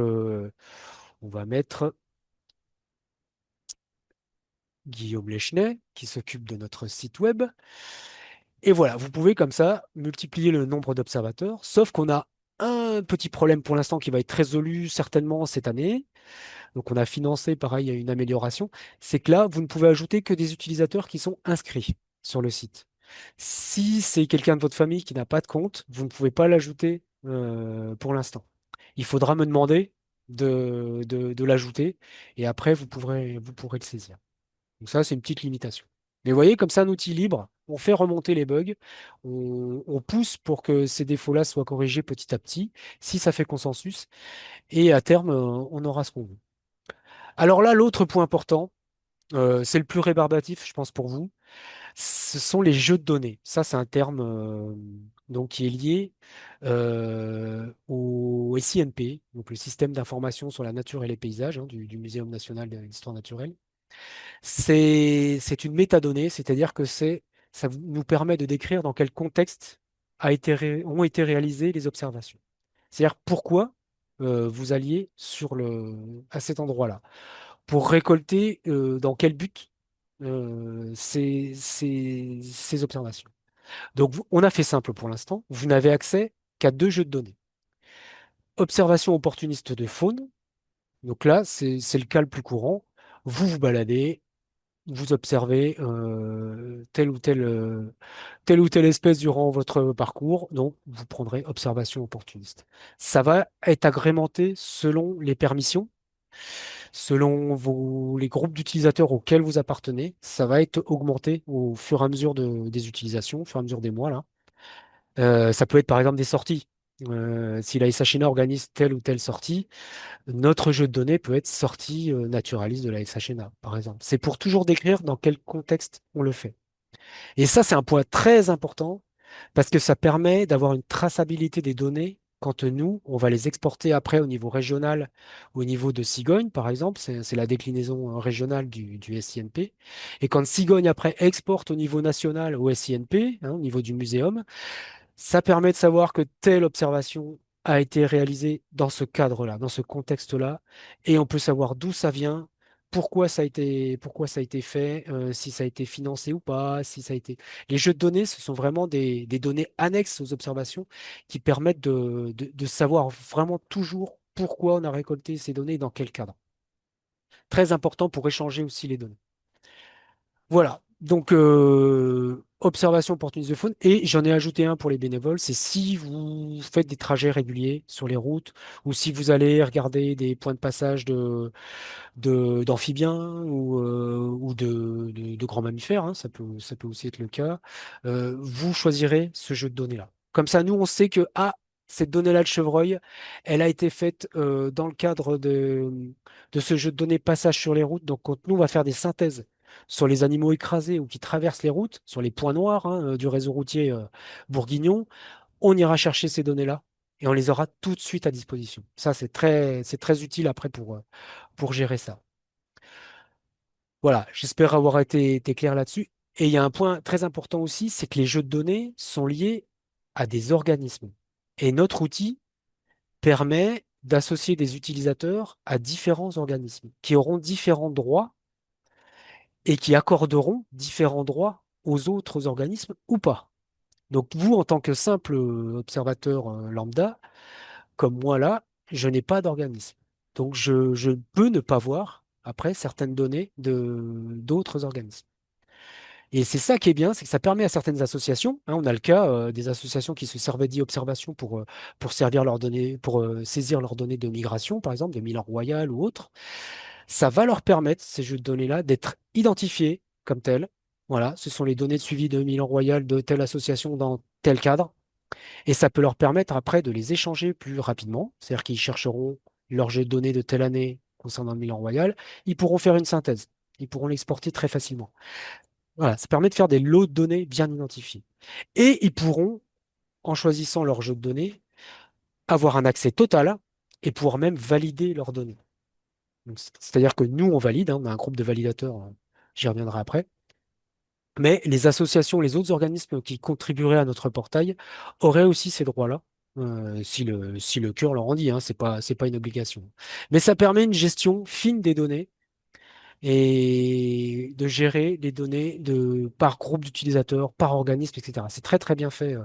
on va mettre Guillaume Léchenet qui s'occupe de notre site web. Et voilà, vous pouvez comme ça multiplier le nombre d'observateurs, sauf qu'on a un petit problème pour l'instant qui va être résolu certainement cette année. Donc on a financé pareil une amélioration, c'est que là, vous ne pouvez ajouter que des utilisateurs qui sont inscrits sur le site. Si c'est quelqu'un de votre famille qui n'a pas de compte, vous ne pouvez pas l'ajouter pour l'instant. Il faudra me demander de l'ajouter et après vous pourrez le saisir. Donc ça, c'est une petite limitation. Mais vous voyez, comme c'est un outil libre, on fait remonter les bugs, on pousse pour que ces défauts-là soient corrigés petit à petit, si ça fait consensus, et à terme, on aura ce qu'on veut. Alors là, l'autre point important, c'est le plus rébarbatif, je pense, pour vous, ce sont les jeux de données. Ça, c'est un terme donc, qui est lié au SINP, donc le système d'information sur la nature et les paysages du Muséum national d'histoire naturelle. C'est une métadonnée, c'est-à-dire que nous permet de décrire dans quel contexte ont été réalisées les observations. C'est-à-dire pourquoi vous alliez à cet endroit-là, pour récolter dans quel but ces observations. Donc on a fait simple pour l'instant, vous n'avez accès qu'à deux jeux de données. Observation opportuniste de faune, donc là c'est le cas le plus courant. Vous vous baladez, vous observez telle ou telle espèce durant votre parcours, donc vous prendrez observation opportuniste. Ça va être agrémenté selon les permissions, selon les groupes d'utilisateurs auxquels vous appartenez. Ça va être augmenté au fur et à mesure des utilisations, au fur et à mesure des mois là. Ça peut être par exemple des sorties. Si la SHNA organise telle ou telle sortie, notre jeu de données peut être sortie naturaliste de la SHNA, par exemple. C'est pour toujours décrire dans quel contexte on le fait. Et ça, c'est un point très important parce que ça permet d'avoir une traçabilité des données quand nous, on va les exporter après au niveau régional, au niveau de Cigogne, par exemple. C'est la déclinaison régionale du SINP. Et quand Cigogne, après, exporte au niveau national au SINP, au niveau du muséum, ça permet de savoir que telle observation a été réalisée dans ce cadre-là, dans ce contexte-là, et on peut savoir d'où ça vient, pourquoi ça a été fait, si ça a été financé ou pas, si ça a été. Les jeux de données, ce sont vraiment des données annexes aux observations qui permettent de savoir vraiment toujours pourquoi on a récolté ces données et dans quel cadre. Très important pour échanger aussi les données. Voilà. Donc, observation opportuniste de faune. Et j'en ai ajouté un pour les bénévoles, c'est si vous faites des trajets réguliers sur les routes ou si vous allez regarder des points de passage d'amphibiens ou de grands mammifères, ça peut aussi être le cas, vous choisirez ce jeu de données-là. Comme ça, nous, on sait que cette donnée-là de chevreuil, elle a été faite dans le cadre de ce jeu de données passage sur les routes. Donc, quand nous, on va faire des synthèses sur les animaux écrasés ou qui traversent les routes, sur les points noirs du réseau routier bourguignon, on ira chercher ces données-là et on les aura tout de suite à disposition. Ça, c'est très utile après pour gérer ça. Voilà, j'espère avoir été clair là-dessus. Et il y a un point très important aussi, c'est que les jeux de données sont liés à des organismes. Et notre outil permet d'associer des utilisateurs à différents organismes qui auront différents droits et qui accorderont différents droits aux autres organismes ou pas. Donc vous, en tant que simple observateur lambda, comme moi là, je n'ai pas d'organisme. Donc je peux ne pas voir après certaines données d'autres organismes. Et c'est ça qui est bien, c'est que ça permet à certaines associations, on a le cas des associations qui se servaient d'e-observation pour servir leurs données, pour saisir leurs données de migration, par exemple, de Milan Royal ou autres. Ça va leur permettre, ces jeux de données-là, d'être identifiés comme tels. Voilà, ce sont les données de suivi de Milan Royal de telle association dans tel cadre. Et ça peut leur permettre après de les échanger plus rapidement. C'est-à-dire qu'ils chercheront leur jeu de données de telle année concernant le Milan Royal. Ils pourront faire une synthèse. Ils pourront l'exporter très facilement. Voilà, ça permet de faire des lots de données bien identifiés. Et ils pourront en choisissant leur jeu de données, avoir un accès total et pouvoir même valider leurs données. Donc, c'est-à-dire que nous, on valide, hein, on a un groupe de validateurs, j'y reviendrai après, mais les associations, les autres organismes qui contribueraient à notre portail auraient aussi ces droits-là, si le cœur leur en dit, hein, c'est pas une obligation. Mais ça permet une gestion fine des données et de gérer les données par groupe d'utilisateurs, par organisme, etc. C'est très très bien fait.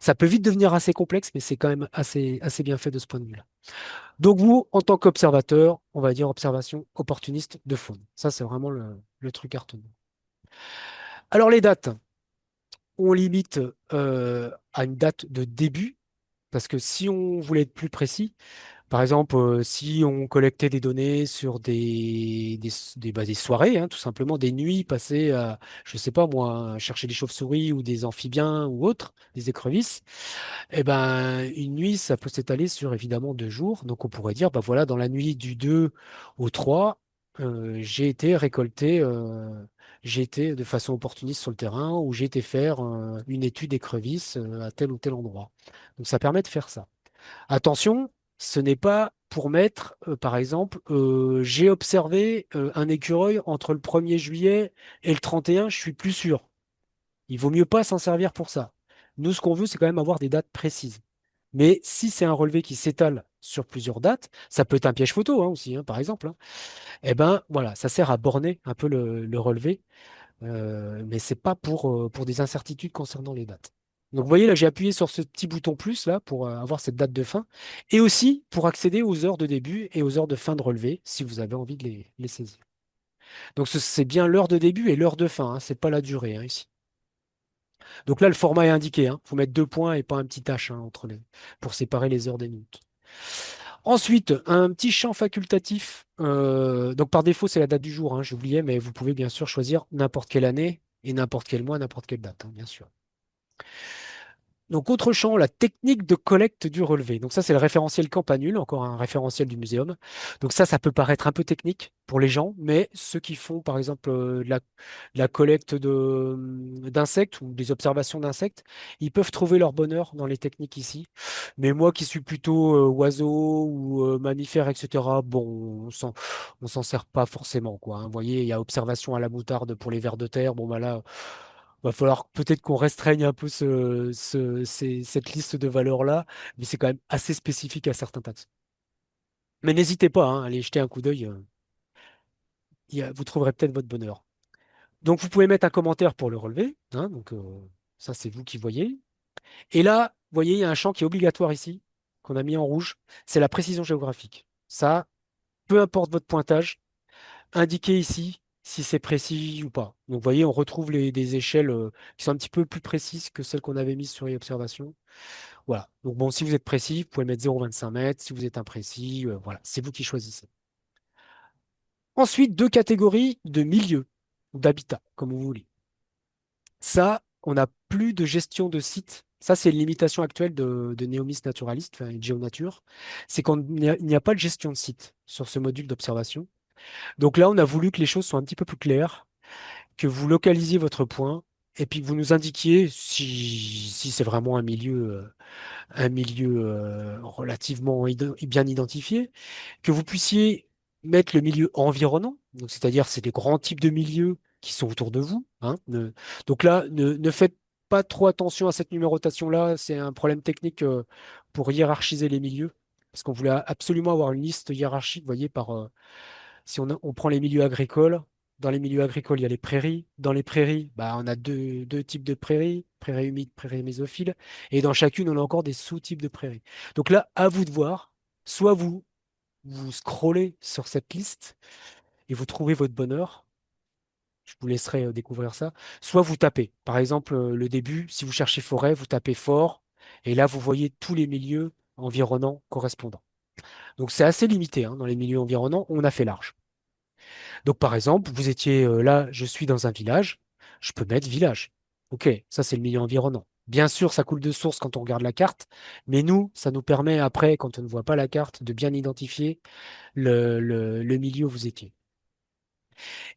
Ça peut vite devenir assez complexe, mais c'est quand même assez bien fait de ce point de vue-là. Donc vous, en tant qu'observateur, on va dire observation opportuniste de faune. Ça, c'est vraiment le truc à retenir. Alors les dates, on limite à une date de début, parce que si on voulait être plus précis, par exemple, si on collectait des données sur des soirées, hein, tout simplement des nuits passées à, je sais pas moi, à chercher des chauves-souris ou des amphibiens ou autres, des écrevisses, eh ben, une nuit, ça peut s'étaler sur évidemment 2 jours. Donc on pourrait dire, bah voilà, dans la nuit du 2 au 3, j'ai été de façon opportuniste sur le terrain ou j'ai été faire une étude écrevisse à tel ou tel endroit. Donc ça permet de faire ça. Attention, ce n'est pas pour mettre, par exemple, j'ai observé un écureuil entre le 1er juillet et le 31, je suis plus sûr. Il vaut mieux pas s'en servir pour ça. Nous, ce qu'on veut, c'est quand même avoir des dates précises. Mais si c'est un relevé qui s'étale sur plusieurs dates, ça peut être un piège photo hein, aussi, hein, par exemple. Hein. Eh ben voilà, ça sert à borner un peu le relevé, mais c'est pas pour des incertitudes concernant les dates. Donc vous voyez là, j'ai appuyé sur ce petit bouton plus là pour avoir cette date de fin, et aussi pour accéder aux heures de début et aux heures de fin de relevé si vous avez envie de les saisir. Donc c'est bien l'heure de début et l'heure de fin, hein, c'est pas la durée hein, ici. Donc là, le format est indiqué. Il faut mettre 2 points et pas un petit H hein, entre les, pour séparer les heures des minutes. Ensuite, un petit champ facultatif. Donc par défaut, c'est la date du jour. Hein, j'oubliais, mais vous pouvez bien sûr choisir n'importe quelle année et n'importe quel mois, n'importe quelle date, hein, bien sûr. Donc, autre champ, la technique de collecte du relevé. Donc, ça, c'est le référentiel Campanule, encore un référentiel du muséum. Donc, ça peut paraître un peu technique pour les gens, mais ceux qui font, par exemple, la collecte d'insectes ou des observations d'insectes, ils peuvent trouver leur bonheur dans les techniques ici. Mais moi qui suis plutôt oiseau ou mammifère, etc., bon, on s'en sert pas forcément, quoi. Hein. Vous voyez, il y a observation à la moutarde pour les vers de terre. Bon, bah là, va falloir peut-être qu'on restreigne un peu cette liste de valeurs-là, mais c'est quand même assez spécifique à certains taxes. Mais n'hésitez pas, hein, à aller jeter un coup d'œil, vous trouverez peut-être votre bonheur. Donc vous pouvez mettre un commentaire pour le relever, hein, donc ça c'est vous qui voyez. Et là, vous voyez, il y a un champ qui est obligatoire ici, qu'on a mis en rouge, c'est la précision géographique. Ça, peu importe votre pointage, indiquez ici si c'est précis ou pas. Donc vous voyez, on retrouve des échelles qui sont un petit peu plus précises que celles qu'on avait mises sur les observations. Voilà. Donc bon, si vous êtes précis, vous pouvez mettre 0,25 mètres. Si vous êtes imprécis, voilà, c'est vous qui choisissez. Ensuite, 2 catégories de milieux ou d'habitat, comme vous voulez. Ça, on n'a plus de gestion de site. Ça, c'est une limitation actuelle de Neomis Naturalist, enfin, et de GeoNature. C'est il n'y a pas de gestion de site sur ce module d'observation. Donc là, on a voulu que les choses soient un petit peu plus claires, que vous localisiez votre point et puis que vous nous indiquiez si c'est vraiment un milieu relativement bien identifié, que vous puissiez mettre le milieu environnant, donc c'est-à-dire c'est des grands types de milieux qui sont autour de vous. Hein. Donc là, ne faites pas trop attention à cette numérotation-là, c'est un problème technique pour hiérarchiser les milieux, parce qu'on voulait absolument avoir une liste hiérarchique, vous voyez, si on prend les milieux agricoles, dans les milieux agricoles, il y a les prairies. Dans les prairies, bah, on a deux types de prairies, prairies humides, prairies mésophiles. Et dans chacune, on a encore des sous-types de prairies. Donc là, à vous de voir, soit vous scrollez sur cette liste et vous trouvez votre bonheur. Je vous laisserai découvrir ça. Soit vous tapez. Par exemple, le début, si vous cherchez forêt, vous tapez fort. Et là, vous voyez tous les milieux environnants correspondants. Donc c'est assez limité hein, dans les milieux environnants. On a fait large. Donc, par exemple, vous étiez là, je suis dans un village, je peux mettre village. OK, ça, c'est le milieu environnant. Bien sûr, ça coule de source quand on regarde la carte, mais nous, ça nous permet après, quand on ne voit pas la carte, de bien identifier le milieu où vous étiez.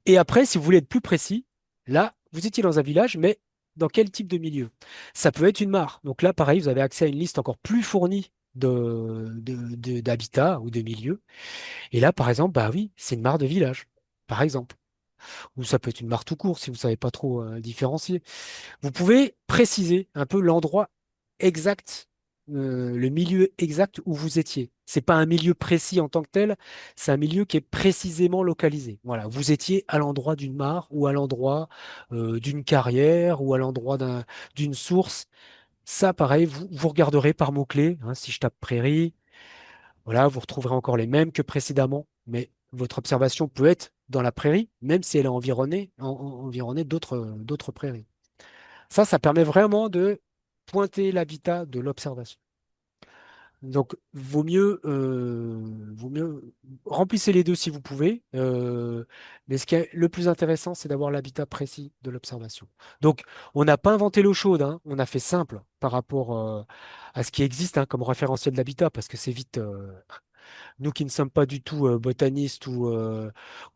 Et après, si vous voulez être plus précis, là, vous étiez dans un village, mais dans quel type de milieu? Ça peut être une mare. Donc là, pareil, vous avez accès à une liste encore plus fournie d'habitats ou de milieux. Et là, par exemple, bah oui, c'est une mare de village, par exemple. Ou ça peut être une mare tout court si vous ne savez pas trop différencier. Vous pouvez préciser un peu l'endroit exact, le milieu exact où vous étiez. C'est pas un milieu précis en tant que tel, c'est un milieu qui est précisément localisé. Voilà, vous étiez à l'endroit d'une mare ou à l'endroit d'une carrière ou à l'endroit d'une source. Ça, pareil, vous regarderez par mots-clés. Hein, si je tape prairie, voilà, vous retrouverez encore les mêmes que précédemment, mais votre observation peut être dans la prairie, même si elle est environnée d'autres prairies. Ça permet vraiment de pointer l'habitat de l'observation. Donc, vaut mieux remplissez les deux si vous pouvez. Mais ce qui est le plus intéressant, c'est d'avoir l'habitat précis de l'observation. Donc, on n'a pas inventé l'eau chaude, hein, on a fait simple par rapport à ce qui existe hein, comme référentiel d'habitat, parce que c'est vite, nous qui ne sommes pas du tout botanistes ou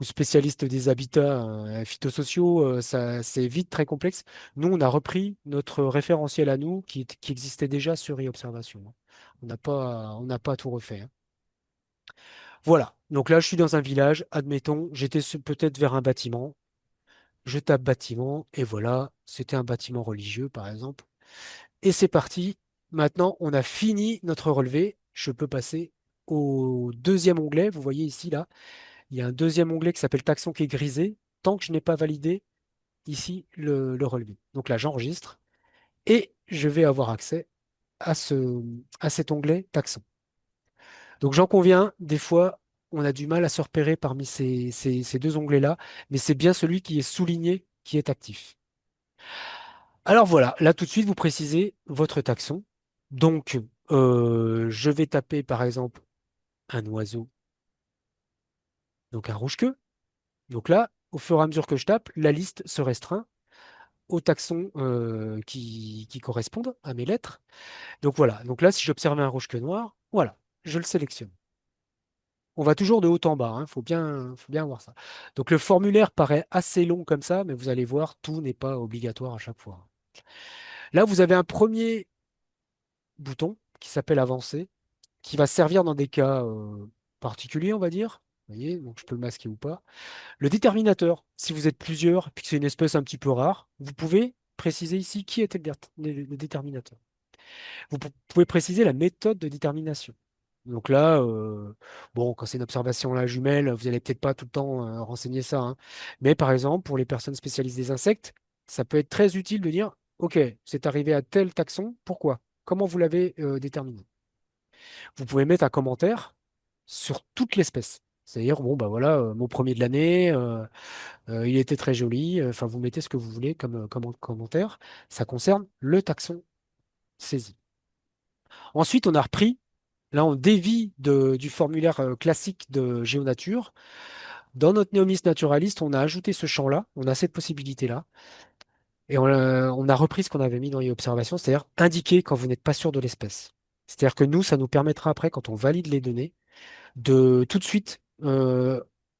spécialistes des habitats phytosociaux, ça, c'est vite très complexe. Nous, on a repris notre référentiel à nous qui existait déjà sur e-observation. Hein. On n'a pas tout refait. Hein. Voilà. Donc là, je suis dans un village. Admettons, j'étais peut-être vers un bâtiment. Je tape bâtiment et voilà, c'était un bâtiment religieux, par exemple. Et c'est parti. Maintenant, on a fini notre relevé. Je peux passer au deuxième onglet. Vous voyez ici, là, il y a un deuxième onglet qui s'appelle taxon qui est grisé. Tant que je n'ai pas validé ici le relevé. Donc là, j'enregistre et je vais avoir accès à cet onglet taxon. Donc j'en conviens, des fois, on a du mal à se repérer parmi ces deux onglets-là, mais c'est bien celui qui est souligné qui est actif. Alors voilà, là tout de suite, vous précisez votre taxon. Donc, je vais taper par exemple un oiseau, donc un rouge-queue. Donc là, au fur et à mesure que je tape, la liste se restreint aux taxons qui correspondent à mes lettres. Donc voilà, donc là, si j'observe un rouge-queue noir, voilà, je le sélectionne. On va toujours de haut en bas, il faut bien voir ça. Donc le formulaire paraît assez long comme ça, mais vous allez voir, tout n'est pas obligatoire à chaque fois. Là, vous avez un premier bouton qui s'appelle Avancer, qui va servir dans des cas particuliers, on va dire. Vous voyez, donc je peux le masquer ou pas. Le déterminateur, si vous êtes plusieurs, puis que c'est une espèce un petit peu rare, vous pouvez préciser ici qui était le déterminateur. Pouvez préciser la méthode de détermination. Donc là, bon, quand c'est une observation à la jumelle, vous n'allez peut-être pas tout le temps renseigner ça. Hein. Mais par exemple, pour les personnes spécialistes des insectes, ça peut être très utile de dire, OK, c'est arrivé à tel taxon, pourquoi? Comment vous l'avez déterminé? Vous pouvez mettre un commentaire sur toute l'espèce. C'est-à-dire, bon, bah voilà, mon premier de l'année, il était très joli. Enfin, vous mettez ce que vous voulez comme commentaire. Ça concerne le taxon saisi. Ensuite, on a repris. Là, on dévie du formulaire classique de GeoNature. Dans notre Neomis Naturalist, on a ajouté ce champ-là. On a cette possibilité-là. Et on a repris ce qu'on avait mis dans les observations, c'est-à-dire indiquer quand vous n'êtes pas sûr de l'espèce. C'est-à-dire que nous, ça nous permettra après, quand on valide les données, de tout de suite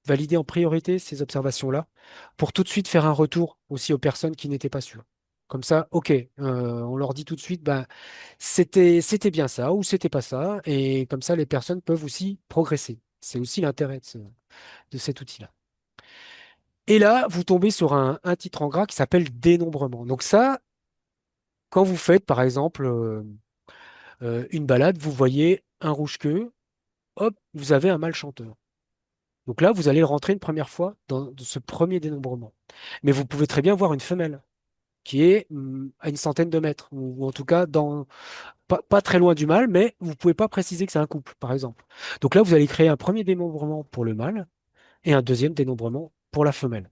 valider en priorité ces observations-là pour tout de suite faire un retour aussi aux personnes qui n'étaient pas sûres. Comme ça, OK, on leur dit tout de suite, ben, c'était bien ça ou c'était pas ça, et comme ça, les personnes peuvent aussi progresser. C'est aussi l'intérêt de cet outil-là. Et là, vous tombez sur un titre en gras qui s'appelle dénombrement. Donc ça, quand vous faites, par exemple, une balade, vous voyez un rouge-queue, hop, vous avez un mâle chanteur. Donc là, vous allez le rentrer une première fois dans ce premier dénombrement. Mais vous pouvez très bien voir une femelle qui est à une centaine de mètres, ou en tout cas pas très loin du mâle, mais vous ne pouvez pas préciser que c'est un couple, par exemple. Donc là, vous allez créer un premier dénombrement pour le mâle et un deuxième dénombrement pour la femelle.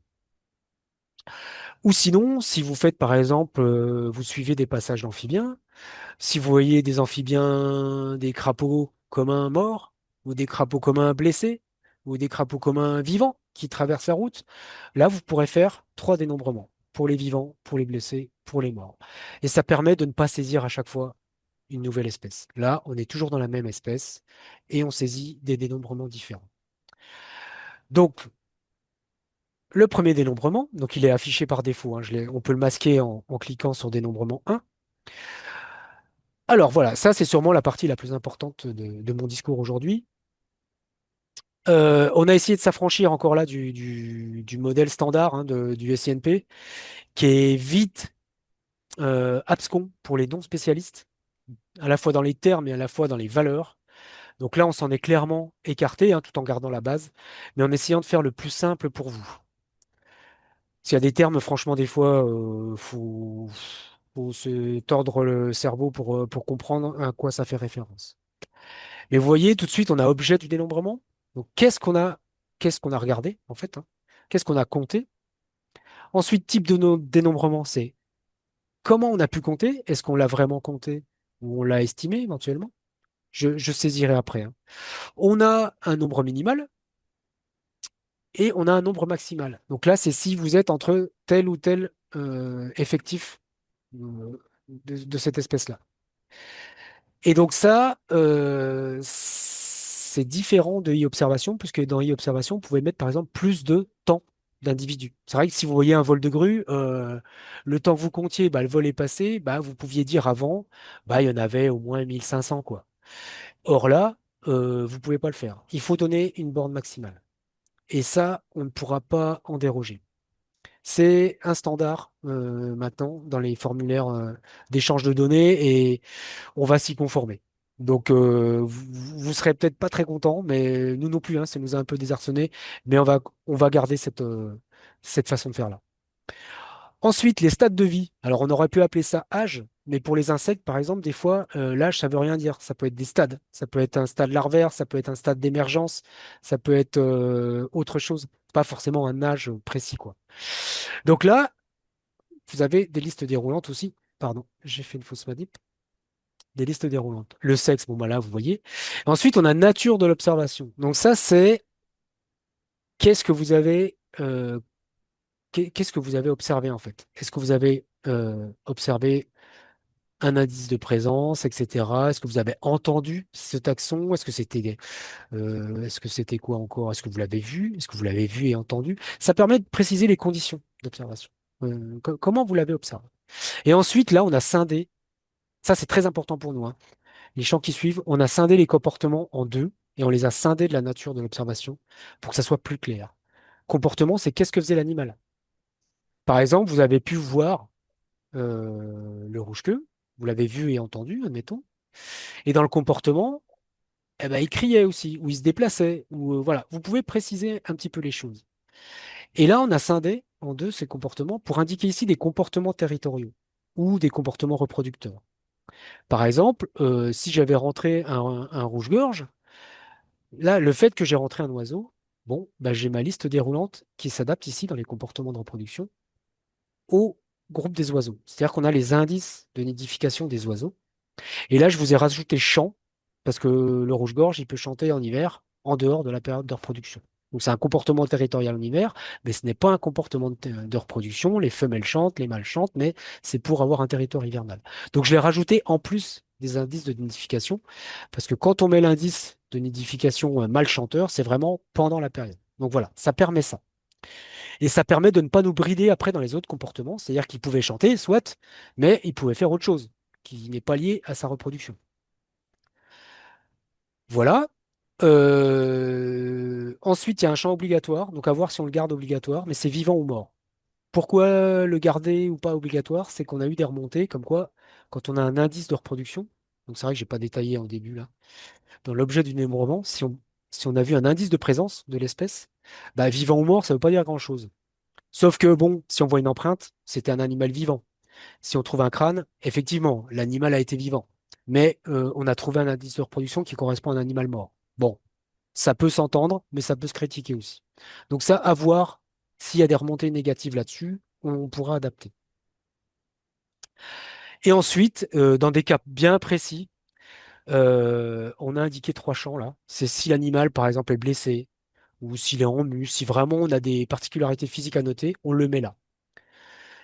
Ou sinon, si vous faites, par exemple, vous suivez des passages d'amphibiens, si vous voyez des amphibiens, des crapauds communs morts, ou des crapauds communs blessés, ou des crapauds communs vivants qui traversent la route, là, vous pourrez faire trois dénombrements, pour les vivants, pour les blessés, pour les morts. Et ça permet de ne pas saisir à chaque fois une nouvelle espèce. Là, on est toujours dans la même espèce et on saisit des dénombrements différents. Donc, le premier dénombrement, donc il est affiché par défaut, hein, on peut le masquer en cliquant sur dénombrement 1. Alors voilà, ça c'est sûrement la partie la plus importante de mon discours aujourd'hui. On a essayé de s'affranchir encore là du modèle standard hein, du SINP, qui est vite abscon pour les non-spécialistes, à la fois dans les termes et à la fois dans les valeurs. Donc là, on s'en est clairement écarté, hein, tout en gardant la base, mais en essayant de faire le plus simple pour vous. S'il y a des termes, franchement, des fois, faut se tordre le cerveau pour comprendre à quoi ça fait référence. Mais vous voyez, tout de suite, on a objet du dénombrement. Donc, qu'est-ce qu'on a regardé, en fait, hein. Qu'est-ce qu'on a compté? Ensuite, type de dénombrement, c'est comment on a pu compter? Est-ce qu'on l'a vraiment compté ou on l'a estimé éventuellement? Je saisirai après, hein. On a un nombre minimal et on a un nombre maximal. Donc là, c'est si vous êtes entre tel ou tel effectif de cette espèce-là. Et donc ça, c'est différent de e-observation, puisque dans e-observation, vous pouvez mettre par exemple plus de temps d'individu. C'est vrai que si vous voyez un vol de grue, le temps que vous comptiez, bah, le vol est passé, bah, vous pouviez dire avant, bah, il y en avait au moins 1500, quoi. Or là, vous ne pouvez pas le faire. Il faut donner une borne maximale. Et ça, on ne pourra pas en déroger. C'est un standard maintenant dans les formulaires d'échange de données et on va s'y conformer. Donc, vous serez peut-être pas très content, mais nous non plus, hein, ça nous a un peu désarçonné, mais on va garder cette façon de faire là. Ensuite, les stades de vie. Alors, on aurait pu appeler ça âge, mais pour les insectes, par exemple, des fois, l'âge, ça veut rien dire. Ça peut être des stades. Ça peut être un stade larvaire, ça peut être un stade d'émergence, ça peut être autre chose. Pas forcément un âge précis, quoi. Donc là, vous avez des listes déroulantes aussi. Pardon, j'ai fait une fausse manip. Des listes déroulantes. Le sexe, bon, bah là, vous voyez. Ensuite, on a nature de l'observation. Donc ça, c'est qu'est-ce que vous avez, qu'est-ce que vous avez observé en fait? Est-ce que vous avez observé un indice de présence, etc. Est-ce que vous avez entendu ce taxon? Est-ce que c'était quoi encore? Est-ce que vous l'avez vu? Est-ce que vous l'avez vu et entendu? Ça permet de préciser les conditions d'observation. Comment vous l'avez observé? Et ensuite, là, on a scindé. Ça, c'est très important pour nous, hein. Les champs qui suivent, on a scindé les comportements en deux et on les a scindés de la nature de l'observation pour que ça soit plus clair. Comportement, c'est qu'est-ce que faisait l'animal? Par exemple, vous avez pu voir le rouge-queue, vous l'avez vu et entendu, admettons, et dans le comportement, eh ben, il criait aussi, ou il se déplaçait, ou voilà, vous pouvez préciser un petit peu les choses. Et là, on a scindé en deux ces comportements pour indiquer ici des comportements territoriaux ou des comportements reproducteurs. Par exemple, si j'avais rentré un rouge-gorge, là, le fait que j'ai rentré un oiseau, bon, bah, j'ai ma liste déroulante qui s'adapte ici dans les comportements de reproduction au groupe des oiseaux. C'est-à-dire qu'on a les indices de nidification des oiseaux. Et là, je vous ai rajouté chant, parce que le rouge-gorge, il peut chanter en hiver, en dehors de la période de reproduction. Donc c'est un comportement territorial en hiver, mais ce n'est pas un comportement de reproduction. Les femelles chantent, les mâles chantent, mais c'est pour avoir un territoire hivernal. Donc je l'ai rajouté en plus des indices de nidification, parce que quand on met l'indice de nidification mâle chanteur, c'est vraiment pendant la période. Donc voilà, ça permet ça. Et ça permet de ne pas nous brider après dans les autres comportements, c'est-à-dire qu'il pouvait chanter, soit, mais il pouvait faire autre chose qui n'est pas lié à sa reproduction. Voilà. Ensuite, il y a un champ obligatoire, donc à voir si on le garde obligatoire, mais c'est vivant ou mort. Pourquoi le garder ou pas obligatoire? C'est qu'on a eu des remontées, comme quoi, quand on a un indice de reproduction, donc c'est vrai que j'ai pas détaillé en début là, dans l'objet du dénombrement, si on a vu un indice de présence de l'espèce, bah, vivant ou mort, ça veut pas dire grand-chose. Sauf que bon, si on voit une empreinte, c'était un animal vivant. Si on trouve un crâne, effectivement, l'animal a été vivant. Mais on a trouvé un indice de reproduction qui correspond à un animal mort. Bon, ça peut s'entendre, mais ça peut se critiquer aussi. Donc ça, à voir s'il y a des remontées négatives là-dessus, on pourra adapter. Et ensuite, dans des cas bien précis, on a indiqué trois champs là. C'est si l'animal, par exemple, est blessé, ou s'il est en mue, si vraiment on a des particularités physiques à noter, on le met là.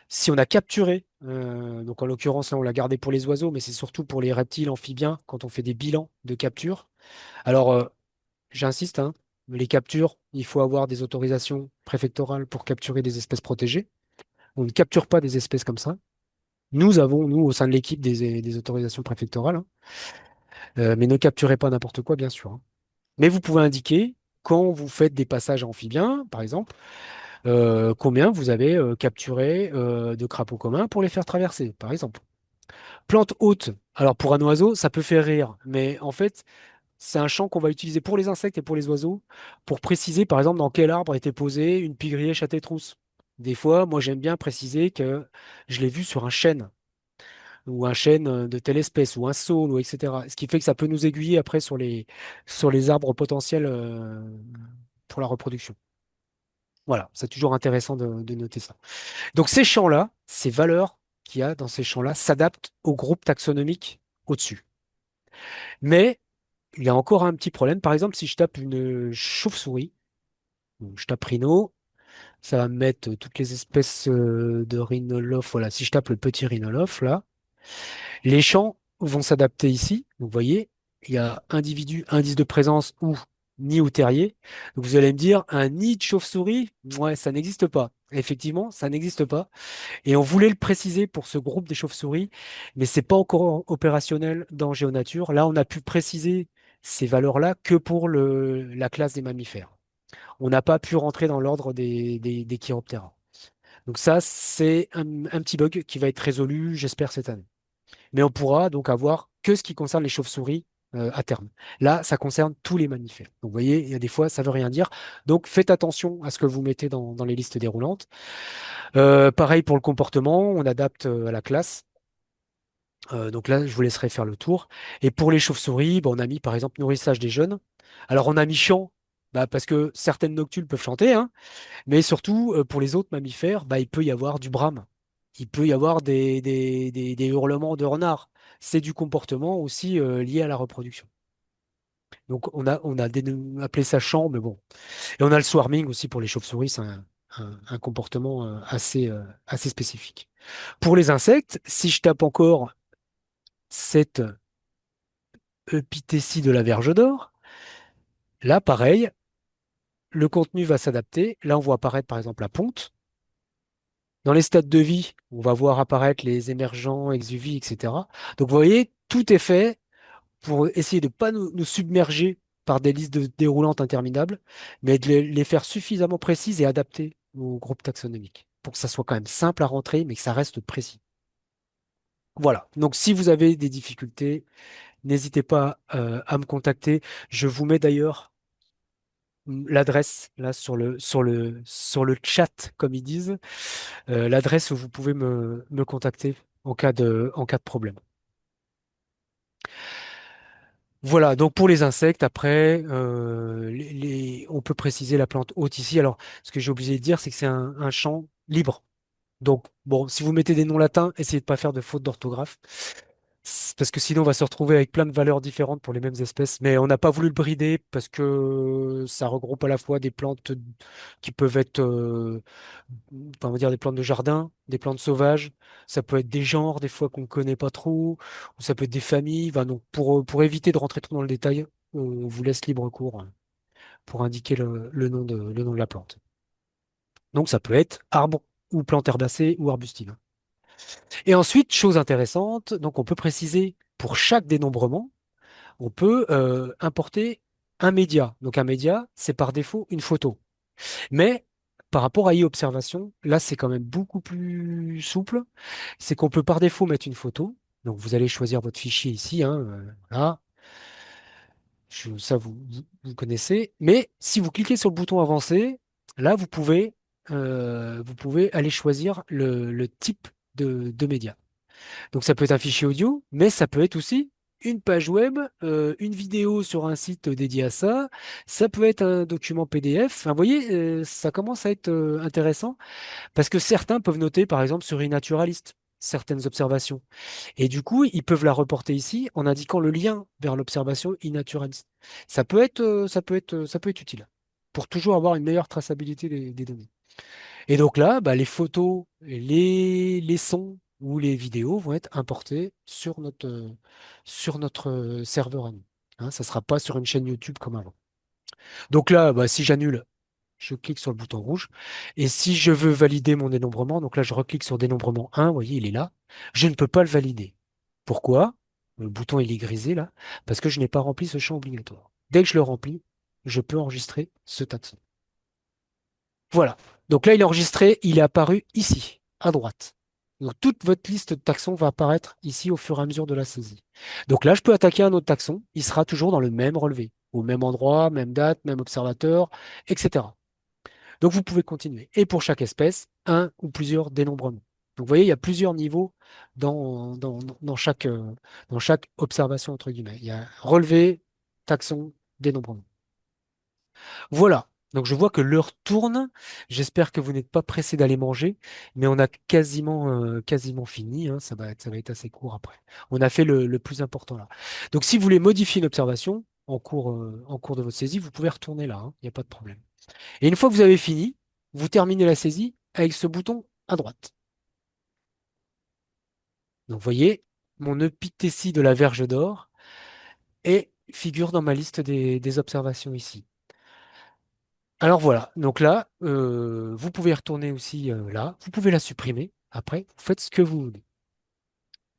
Si on a capturé, donc en l'occurrence là on l'a gardé pour les oiseaux, mais c'est surtout pour les reptiles amphibiens quand on fait des bilans de capture. Alors j'insiste, hein, les captures, il faut avoir des autorisations préfectorales pour capturer des espèces protégées. On ne capture pas des espèces comme ça. Nous avons, nous, au sein de l'équipe, des autorisations préfectorales, hein. Mais ne capturez pas n'importe quoi, bien sûr, hein. Mais vous pouvez indiquer, quand vous faites des passages amphibiens, par exemple, combien vous avez capturé de crapauds communs pour les faire traverser, par exemple. Plante haute. Alors pour un oiseau, ça peut faire rire, mais en fait, c'est un champ qu'on va utiliser pour les insectes et pour les oiseaux, pour préciser, par exemple, dans quel arbre était posée une pigrière châtaigneuse. Des fois, moi, j'aime bien préciser que je l'ai vu sur un chêne, ou un chêne de telle espèce, ou un saule, ou etc. Ce qui fait que ça peut nous aiguiller après sur les arbres potentiels pour la reproduction. Voilà, c'est toujours intéressant de noter ça. Donc ces champs-là, ces valeurs qu'il y a dans ces champs-là s'adaptent au groupe taxonomique au-dessus. Mais il y a encore un petit problème. Par exemple, si je tape une chauve-souris, donc je tape rhino, ça va me mettre toutes les espèces de rhinolophes. Voilà, si je tape le petit rhinolophe, là, les champs vont s'adapter ici. Donc, vous voyez, il y a individu, indice de présence ou nid ou terrier. Donc, vous allez me dire, un nid de chauve-souris, ouais, ça n'existe pas. Effectivement, ça n'existe pas. Et on voulait le préciser pour ce groupe des chauves-souris, mais c'est pas encore opérationnel dans GeoNature. Là, on a pu préciser ces valeurs-là que pour la classe des mammifères. On n'a pas pu rentrer dans l'ordre des Chiroptera. Donc ça, c'est un petit bug qui va être résolu, j'espère, cette année. Mais on pourra donc avoir que ce qui concerne les chauves-souris à terme. Là, ça concerne tous les mammifères. Donc, vous voyez, il y a des fois, ça veut rien dire. Donc, faites attention à ce que vous mettez dans les listes déroulantes. Pareil pour le comportement, on adapte à la classe. Donc là, je vous laisserai faire le tour. Et pour les chauves-souris, bah, on a mis par exemple nourrissage des jeunes. Alors, on a mis chant, bah, parce que certaines noctules peuvent chanter, hein, mais surtout, pour les autres mammifères, bah, il peut y avoir du brame. Il peut y avoir des hurlements de renard. C'est du comportement aussi lié à la reproduction. Donc on a appelé ça chant, mais bon. Et on a le swarming aussi pour les chauves-souris, c'est un comportement assez spécifique. Pour les insectes, si je tape encore cette epithécie de la verge d'or, là pareil, le contenu va s'adapter. Là on voit apparaître par exemple la ponte. Dans les stades de vie, on va voir apparaître les émergents, exuvie, etc. Donc vous voyez, tout est fait pour essayer de ne pas nous submerger par des listes déroulantes interminables, mais de les faire suffisamment précises et adaptées au groupe taxonomique, pour que ça soit quand même simple à rentrer, mais que ça reste précis. Voilà. Donc si vous avez des difficultés, n'hésitez pas à me contacter. Je vous mets d'ailleurs l'adresse là sur le chat, comme ils disent, l'adresse où vous pouvez me contacter en cas de problème. Voilà, donc pour les insectes, après, on peut préciser la plante hôte ici. Alors, ce que j'ai oublié de dire, c'est que c'est un champ libre. Donc, bon, si vous mettez des noms latins, essayez de pas faire de fautes d'orthographe, parce que sinon on va se retrouver avec plein de valeurs différentes pour les mêmes espèces. Mais on n'a pas voulu le brider parce que ça regroupe à la fois des plantes qui peuvent être, enfin, on va dire des plantes de jardin, des plantes sauvages. Ça peut être des genres des fois qu'on ne connaît pas trop, ou ça peut être des familles. Enfin, donc pour éviter de rentrer trop dans le détail, on vous laisse libre cours pour indiquer le nom de la plante. Donc ça peut être arbre ou plante herbacée ou arbustive. Et ensuite, chose intéressante, donc on peut préciser pour chaque dénombrement, on peut importer un média. Donc un média, c'est par défaut une photo. Mais par rapport à e-observation, là c'est quand même beaucoup plus souple. C'est qu'on peut par défaut mettre une photo. Donc vous allez choisir votre fichier ici, hein, voilà. Ça vous connaissez. Mais si vous cliquez sur le bouton avancer, là vous pouvez aller choisir le type de média. Donc ça peut être un fichier audio, mais ça peut être aussi une page web, une vidéo sur un site dédié à ça. Ça peut être un document PDF. Enfin, vous voyez, ça commence à être intéressant parce que certains peuvent noter, par exemple, sur eNaturalist, certaines observations. Et du coup, ils peuvent la reporter ici en indiquant le lien vers l'observation eNaturalist. Ça peut être utile pour toujours avoir une meilleure traçabilité des données. Et donc là, bah, les photos, les sons ou les vidéos vont être importés sur notre serveur à nous. Hein, ça ne sera pas sur une chaîne YouTube comme avant. Donc là, bah, si j'annule, je clique sur le bouton rouge. Et si je veux valider mon dénombrement, donc là, je reclique sur dénombrement 1, vous voyez, il est là. Je ne peux pas le valider. Pourquoi? Le bouton, il est grisé là, parce que je n'ai pas rempli ce champ obligatoire. Dès que je le remplis, je peux enregistrer ce taxon. Voilà. Donc là, il est enregistré, il est apparu ici, à droite. Donc toute votre liste de taxons va apparaître ici au fur et à mesure de la saisie. Donc là, je peux attaquer un autre taxon. Il sera toujours dans le même relevé, au même endroit, même date, même observateur, etc. Donc vous pouvez continuer. Et pour chaque espèce, un ou plusieurs dénombrements. Donc vous voyez, il y a plusieurs niveaux dans chaque observation, entre guillemets. Il y a relevé, taxon, dénombrement. Voilà. Donc je vois que l'heure tourne. J'espère que vous n'êtes pas pressé d'aller manger, mais on a quasiment fini, hein. Ça va être assez court après. On a fait le plus important là. Donc si vous voulez modifier une observation en cours de votre saisie, vous pouvez retourner là, hein. Il n'y a pas de problème. Et une fois que vous avez fini, vous terminez la saisie avec ce bouton à droite. Donc vous voyez, mon epithécie de la Verge d'Or et figure dans ma liste des observations ici. Alors voilà, donc là, vous pouvez retourner aussi là, vous pouvez la supprimer, après, vous faites ce que vous voulez.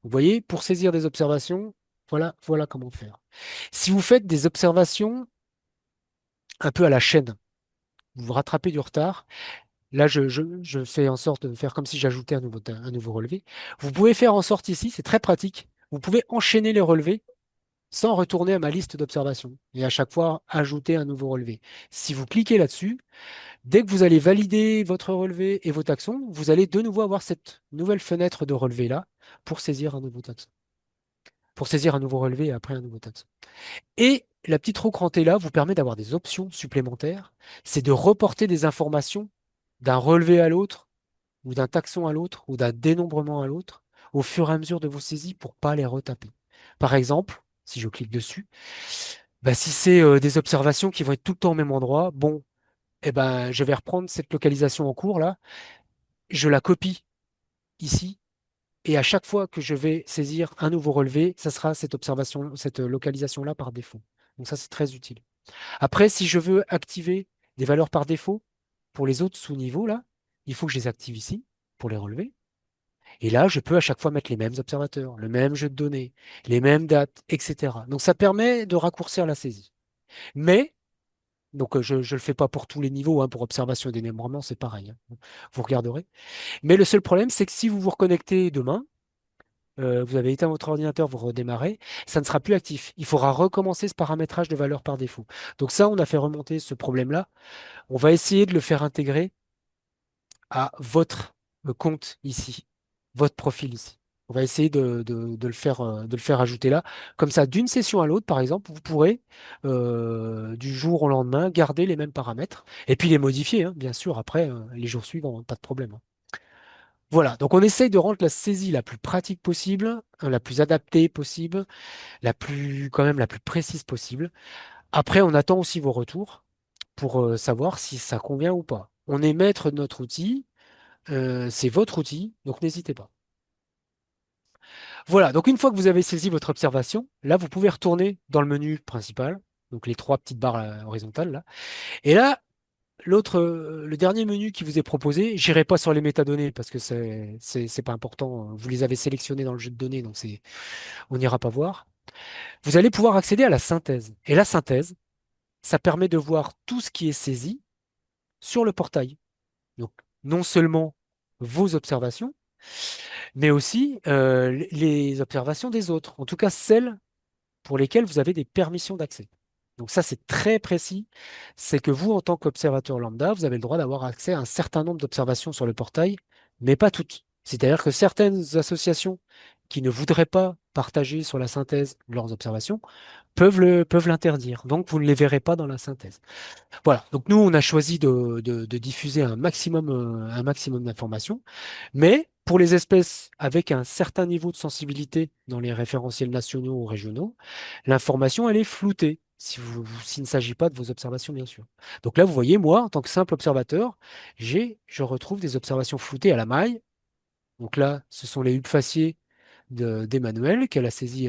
Vous voyez, pour saisir des observations, voilà comment faire. Si vous faites des observations un peu à la chaîne, vous rattrapez du retard, là je fais en sorte de faire comme si j'ajoutais un nouveau relevé. Vous pouvez faire en sorte ici, c'est très pratique, vous pouvez enchaîner les relevés sans retourner à ma liste d'observations et à chaque fois ajouter un nouveau relevé. Si vous cliquez là-dessus, dès que vous allez valider votre relevé et vos taxons, vous allez de nouveau avoir cette nouvelle fenêtre de relevé là pour saisir un nouveau taxon, pour saisir un nouveau relevé et après un nouveau taxon. Et la petite roue crantée là vous permet d'avoir des options supplémentaires. C'est de reporter des informations d'un relevé à l'autre, ou d'un taxon à l'autre, ou d'un dénombrement à l'autre, au fur et à mesure de vos saisies pour pas les retaper. Par exemple, si je clique dessus, bah, si c'est des observations qui vont être tout le temps au même endroit, bon, eh ben, je vais reprendre cette localisation en cours là, je la copie ici, et à chaque fois que je vais saisir un nouveau relevé, ça sera cette observation, cette localisation-là par défaut. Donc ça, c'est très utile. Après, si je veux activer des valeurs par défaut pour les autres sous-niveaux là, il faut que je les active ici pour les relever. Et là, je peux à chaque fois mettre les mêmes observateurs, le même jeu de données, les mêmes dates, etc. Donc ça permet de raccourcir la saisie. Mais, donc je ne le fais pas pour tous les niveaux, hein, pour observation et dénombrement, c'est pareil, hein. Vous regarderez. Mais le seul problème, c'est que si vous vous reconnectez demain, vous avez éteint votre ordinateur, vous redémarrez, ça ne sera plus actif. Il faudra recommencer ce paramétrage de valeur par défaut. Donc ça, on a fait remonter ce problème-là. On va essayer de le faire intégrer à votre compte ici, votre profil ici. On va essayer de le faire ajouter là. Comme ça, d'une session à l'autre, par exemple, vous pourrez, du jour au lendemain, garder les mêmes paramètres et puis les modifier, hein, bien sûr, après, les jours suivants, hein, pas de problème, hein. Voilà, donc on essaye de rendre la saisie la plus pratique possible, la plus adaptée possible, quand même la plus précise possible. Après, on attend aussi vos retours pour savoir si ça convient ou pas. On est maître de notre outil. C'est votre outil, donc n'hésitez pas. Voilà, donc une fois que vous avez saisi votre observation, là, vous pouvez retourner dans le menu principal, donc les trois petites barres horizontales là. Et là, le dernier menu qui vous est proposé, j'irai pas sur les métadonnées parce que c'est pas important. Vous les avez sélectionnés dans le jeu de données, donc on n'ira pas voir. Vous allez pouvoir accéder à la synthèse. Et la synthèse, ça permet de voir tout ce qui est saisi sur le portail. Donc, non seulement vos observations, mais aussi les observations des autres, en tout cas celles pour lesquelles vous avez des permissions d'accès. Donc ça, c'est très précis. C'est que vous, en tant qu'observateur lambda, vous avez le droit d'avoir accès à un certain nombre d'observations sur le portail, mais pas toutes. C'est-à-dire que certaines associations qui ne voudraient pas partager sur la synthèse leurs observations peuvent l'interdire. Donc, vous ne les verrez pas dans la synthèse. Voilà. Donc, nous, on a choisi de diffuser un maximum d'informations. Mais pour les espèces avec un certain niveau de sensibilité dans les référentiels nationaux ou régionaux, l'information, elle est floutée, s'il ne s'agit pas de vos observations, bien sûr. Donc là, vous voyez, moi, en tant que simple observateur, je retrouve des observations floutées à la maille. Donc là, ce sont les hubes d'Emmanuel qu'elle a saisi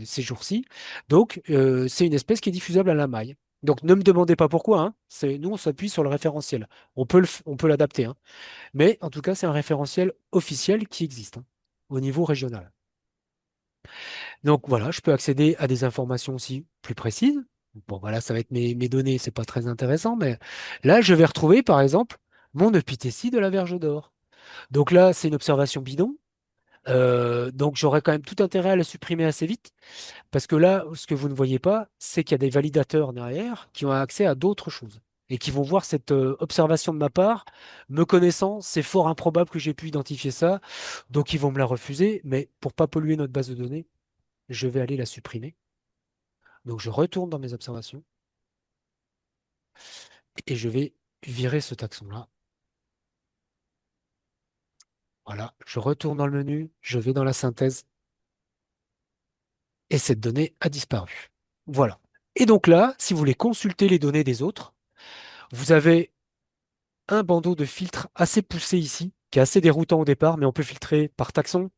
ces jours-ci. Donc, c'est une espèce qui est diffusable à la maille. Donc ne me demandez pas pourquoi, hein. Nous, on s'appuie sur le référentiel. On peut l'adapter, hein. Mais en tout cas, c'est un référentiel officiel qui existe, hein, au niveau régional. Donc voilà, je peux accéder à des informations aussi plus précises. Bon, voilà, ça va être mes données, c'est pas très intéressant, mais là, je vais retrouver, par exemple, mon epithécie de la Verge d'Or. Donc là, c'est une observation bidon. Donc j'aurais quand même tout intérêt à la supprimer assez vite, parce que là, ce que vous ne voyez pas, c'est qu'il y a des validateurs derrière qui ont accès à d'autres choses et qui vont voir cette observation de ma part. Me connaissant, c'est fort improbable que j'ai pu identifier ça, donc ils vont me la refuser, mais pour pas polluer notre base de données, je vais aller la supprimer. Donc je retourne dans mes observations et je vais virer ce taxon-là. Voilà, je retourne dans le menu, je vais dans la synthèse et cette donnée a disparu. Voilà. Et donc là, si vous voulez consulter les données des autres, vous avez un bandeau de filtres assez poussé ici, qui est assez déroutant au départ, mais on peut filtrer par taxon.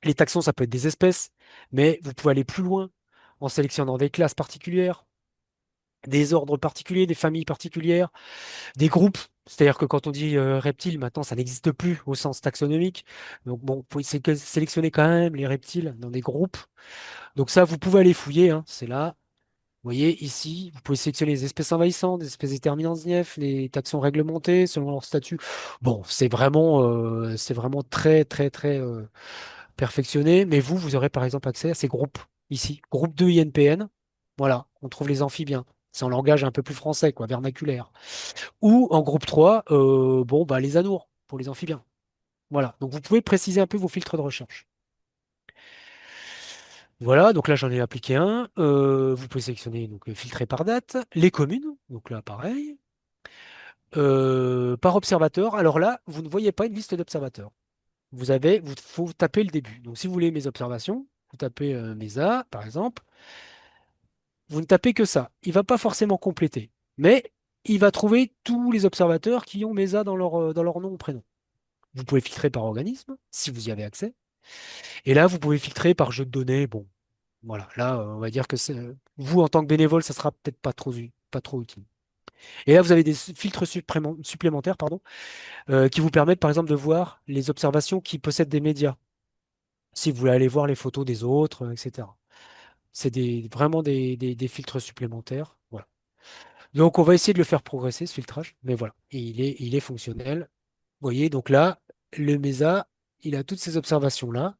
Les taxons, ça peut être des espèces, mais vous pouvez aller plus loin en sélectionnant des classes particulières, des ordres particuliers, des familles particulières, des groupes. C'est-à-dire que quand on dit reptiles, maintenant, ça n'existe plus au sens taxonomique. Donc bon, vous pouvez sélectionner quand même les reptiles dans des groupes. Donc ça, vous pouvez aller fouiller, hein, c'est là. Vous voyez ici, vous pouvez sélectionner les espèces envahissantes, des espèces déterminantes INEF, les taxons réglementés selon leur statut. Bon, c'est vraiment très, très, très perfectionné. Mais vous, vous aurez par exemple accès à ces groupes ici. Groupe 2 INPN. Voilà, on trouve les amphibiens. C'est en langage un peu plus français, quoi, vernaculaire. Ou en groupe 3, bon, bah, les anours pour les amphibiens. Voilà, donc vous pouvez préciser un peu vos filtres de recherche. Voilà, donc là j'en ai appliqué un. Vous pouvez sélectionner donc filtrer par date, les communes, donc là pareil. Par observateur, alors là vous ne voyez pas une liste d'observateurs. Vous faut taper le début. Donc si vous voulez mes observations, vous tapez MESA par exemple. Vous ne tapez que ça. Il va pas forcément compléter, mais il va trouver tous les observateurs qui ont MESA dans leur nom ou prénom. Vous pouvez filtrer par organisme si vous y avez accès. Et là vous pouvez filtrer par jeu de données. Bon, voilà, là, on va dire que vous, en tant que bénévole, ça sera peut-être pas trop utile. Et là, vous avez des filtres supplémentaires, pardon, qui vous permettent, par exemple, de voir les observations qui possèdent des médias, si vous voulez aller voir les photos des autres, etc. C'est vraiment des filtres supplémentaires. Voilà. Donc, on va essayer de le faire progresser, ce filtrage, mais voilà, et il est fonctionnel. Vous voyez, donc là, le MESA, il a toutes ces observations-là.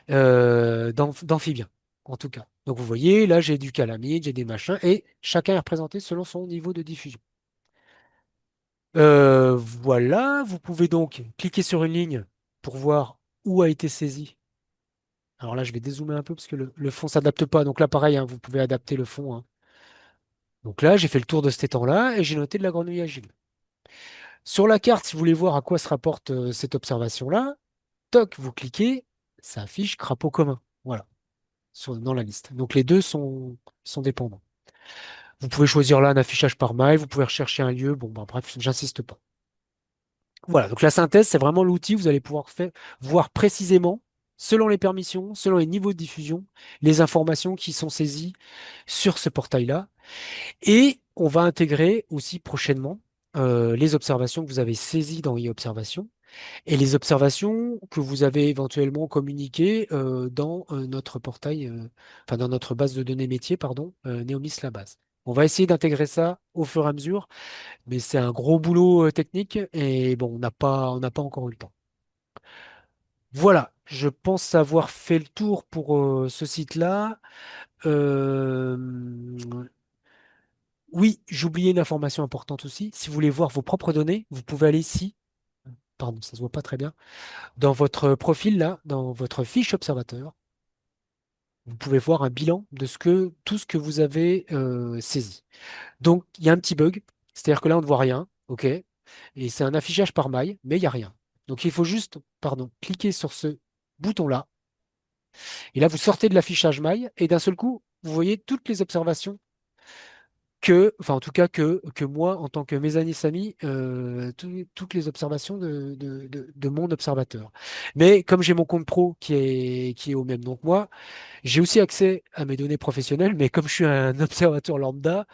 D'amphibiens, en tout cas. Donc vous voyez, là j'ai du calamite, j'ai des machins, et chacun est représenté selon son niveau de diffusion. Voilà, vous pouvez donc cliquer sur une ligne pour voir où a été saisi. Alors là, je vais dézoomer un peu parce que le fond s'adapte pas. Donc là, pareil, hein, vous pouvez adapter le fond, hein. Donc là, j'ai fait le tour de cet étang-là et j'ai noté de la grenouille agile. Sur la carte, si vous voulez voir à quoi se rapporte cette observation-là, toc, vous cliquez, ça affiche crapaud commun. Voilà, dans la liste. Donc les deux sont dépendants. Vous pouvez choisir là un affichage par mail, vous pouvez rechercher un lieu. Bon, bah, bref, j'insiste pas. Voilà, donc la synthèse, c'est vraiment l'outil où vous allez pouvoir voir précisément, selon les permissions, selon les niveaux de diffusion, les informations qui sont saisies sur ce portail-là. Et on va intégrer aussi prochainement les observations que vous avez saisies dans e-observation et les observations que vous avez éventuellement communiquées dans notre portail, enfin dans notre base de données métier, pardon, Neomis la base. On va essayer d'intégrer ça au fur et à mesure, mais c'est un gros boulot technique et bon, on n'a pas encore eu le temps. Voilà, je pense avoir fait le tour pour ce site-là. Euh, oui, j'oubliais une information importante aussi. Si vous voulez voir vos propres données, vous pouvez aller ici. Pardon, ça se voit pas très bien. Dans votre profil là, dans votre fiche observateur, vous pouvez voir un bilan de tout ce que vous avez saisi. Donc, il y a un petit bug, c'est-à-dire que là, on ne voit rien, ok? Et c'est un affichage par maille, mais il n'y a rien. Donc, il faut juste, pardon, cliquer sur ce bouton-là. Et là, vous sortez de l'affichage maille, et d'un seul coup, vous voyez toutes les observations enfin en tout cas que moi, en tant que Samy, toutes les observations de mon observateur. Mais comme j'ai mon compte pro qui est au même nom que moi, j'ai aussi accès à mes données professionnelles, mais comme je suis un observateur lambda,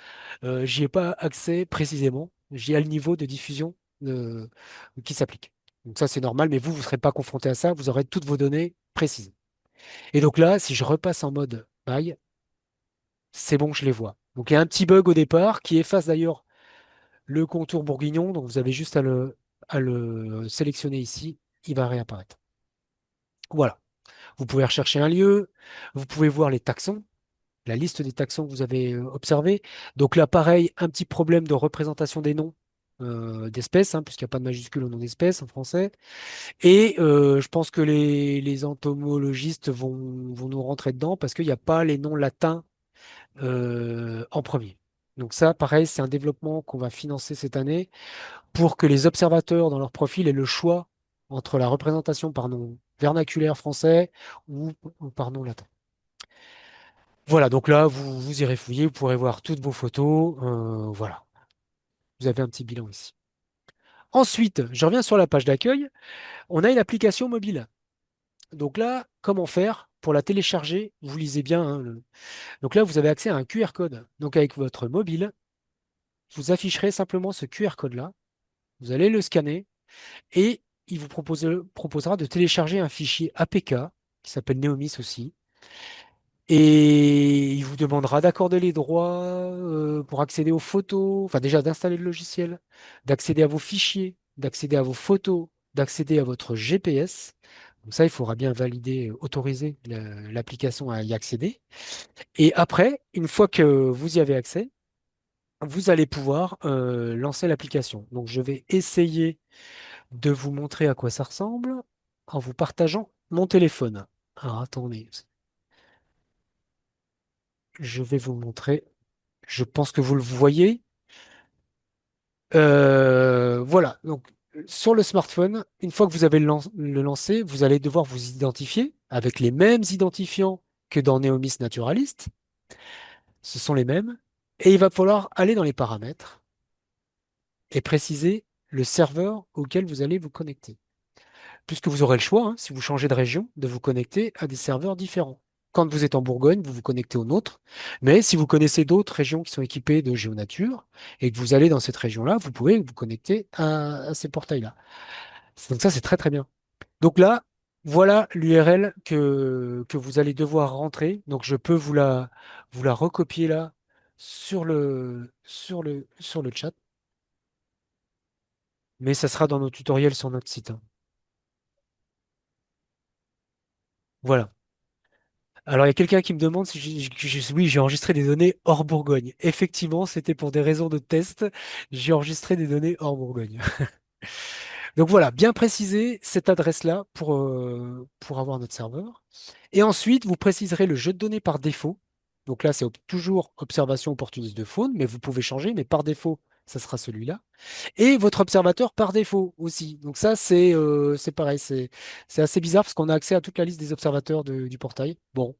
j'y ai pas accès précisément. J'y ai le niveau de diffusion euh, qui s'applique. Donc ça, c'est normal, mais vous ne serez pas confronté à ça, vous aurez toutes vos données précises. Et donc là, si je repasse en mode bail, c'est bon, je les vois. Donc il y a un petit bug au départ qui efface d'ailleurs le contour bourguignon. Donc vous avez juste à le sélectionner ici, il va réapparaître. Voilà. Vous pouvez rechercher un lieu, vous pouvez voir les taxons, la liste des taxons que vous avez observés. Donc là, pareil, un petit problème de représentation des noms d'espèces, hein, puisqu'il n'y a pas de majuscule au nom d'espèce en français. Et je pense que les entomologistes vont nous rentrer dedans parce qu'il n'y a pas les noms latins en premier. Donc ça, pareil, c'est un développement qu'on va financer cette année pour que les observateurs dans leur profil aient le choix entre la représentation par nom vernaculaire français ou par nom latin. Voilà, donc là, vous irez fouiller, vous pourrez voir toutes vos photos. Voilà, vous avez un petit bilan ici. Ensuite, je reviens sur la page d'accueil. On a une application mobile. Donc là, comment faire pour la télécharger? Vous lisez bien, hein, donc là, vous avez accès à un QR code. Donc avec votre mobile, vous afficherez simplement ce QR code-là. Vous allez le scanner et il vous proposera de télécharger un fichier APK qui s'appelle Neomis aussi. Et il vous demandera d'accorder les droits pour accéder aux photos, enfin déjà d'installer le logiciel, d'accéder à vos fichiers, d'accéder à vos photos, d'accéder à votre GPS. Donc ça, il faudra bien valider, autoriser l'application à y accéder. Et après, une fois que vous y avez accès, vous allez pouvoir lancer l'application. Donc je vais essayer de vous montrer à quoi ça ressemble en vous partageant mon téléphone. Alors attendez, je vais vous montrer. Je pense que vous le voyez. Voilà. Donc sur le smartphone, une fois que vous avez le lancé, vous allez devoir vous identifier avec les mêmes identifiants que dans Neomis Naturalist. Ce sont les mêmes. Et il va falloir aller dans les paramètres et préciser le serveur auquel vous allez vous connecter. Puisque vous aurez le choix, hein, si vous changez de région, de vous connecter à des serveurs différents. Quand vous êtes en Bourgogne, vous vous connectez au nôtre, mais si vous connaissez d'autres régions qui sont équipées de GeoNature et que vous allez dans cette région-là, vous pouvez vous connecter à ces portails-là. Donc ça, c'est très très bien. Donc là, voilà l'URL que vous allez devoir rentrer. Donc je peux vous la recopier là sur le chat, mais ça sera dans nos tutoriels sur notre site, hein. Voilà. Alors, il y a quelqu'un qui me demande si oui, j'ai enregistré des données hors Bourgogne. Effectivement, c'était pour des raisons de test. J'ai enregistré des données hors Bourgogne. Donc voilà, bien préciser cette adresse-là pour avoir notre serveur. Et ensuite, vous préciserez le jeu de données par défaut. Donc là, c'est toujours observation opportuniste de faune, mais vous pouvez changer, mais par défaut, ça sera celui-là. Et votre observateur par défaut aussi. Donc ça, c'est pareil, c'est assez bizarre parce qu'on a accès à toute la liste des observateurs du portail. Bon,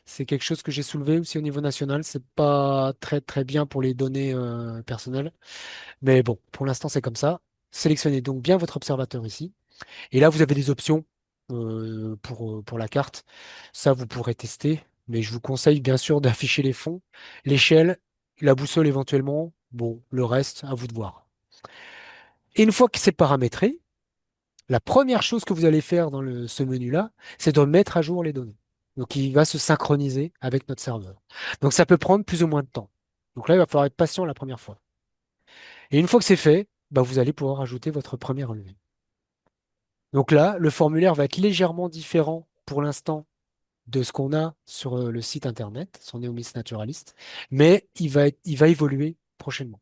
c'est quelque chose que j'ai soulevé aussi au niveau national. C'est pas très très bien pour les données personnelles. Mais bon, pour l'instant, c'est comme ça. Sélectionnez donc bien votre observateur ici. Et là, vous avez des options pour la carte. Ça, vous pourrez tester. Mais je vous conseille bien sûr d'afficher les fonds, l'échelle, la boussole éventuellement. Bon, le reste, à vous de voir. Et une fois que c'est paramétré, la première chose que vous allez faire dans ce menu-là, c'est de mettre à jour les données. Donc, il va se synchroniser avec notre serveur. Donc, ça peut prendre plus ou moins de temps. Donc là, il va falloir être patient la première fois. Et une fois que c'est fait, bah, vous allez pouvoir ajouter votre premier relevé. Donc là, le formulaire va être légèrement différent pour l'instant de ce qu'on a sur le site internet, son Neomis Naturalist, mais il va évoluer prochainement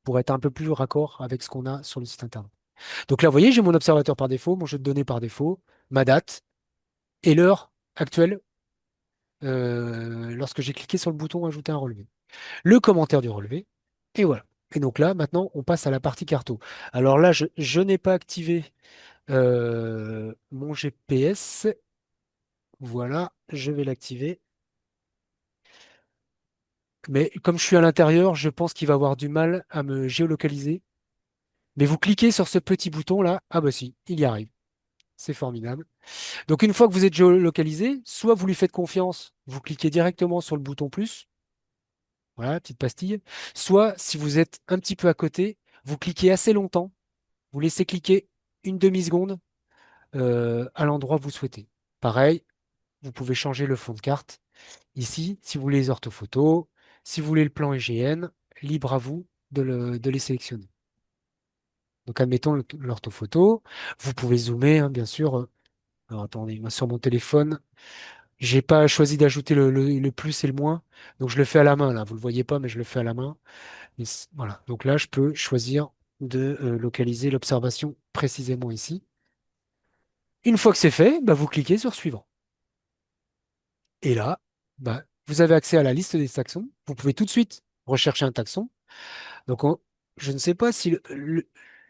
pour être un peu plus raccord avec ce qu'on a sur le site internet. Donc là, vous voyez, j'ai mon observateur par défaut, mon jeu de données par défaut, ma date et l'heure actuelle lorsque j'ai cliqué sur le bouton Ajouter un relevé. Le commentaire du relevé, et voilà. Et donc là, maintenant, on passe à la partie carto. Alors là, je n'ai pas activé mon GPS. Voilà, je vais l'activer. Mais comme je suis à l'intérieur, je pense qu'il va avoir du mal à me géolocaliser. Mais vous cliquez sur ce petit bouton là. Ah bah si, il y arrive. C'est formidable. Donc une fois que vous êtes géolocalisé, soit vous lui faites confiance, vous cliquez directement sur le bouton plus, voilà, petite pastille. Soit si vous êtes un petit peu à côté, vous cliquez assez longtemps, vous laissez cliquer une demi-seconde à l'endroit que vous souhaitez. Pareil, vous pouvez changer le fond de carte. Ici, si vous voulez les orthophotos, si vous voulez le plan IGN, libre à vous de les sélectionner. Donc, admettons l'orthophoto. Vous pouvez zoomer, hein, bien sûr. Alors, attendez, moi, sur mon téléphone, j'ai pas choisi d'ajouter le plus et le moins. Donc, je le fais à la main, là. Vous le voyez pas, mais je le fais à la main. Voilà. Donc là, je peux choisir de localiser l'observation précisément ici. Une fois que c'est fait, bah, vous cliquez sur suivant. Et là, bah, vous avez accès à la liste des taxons. Vous pouvez tout de suite rechercher un taxon. Donc, je ne sais pas si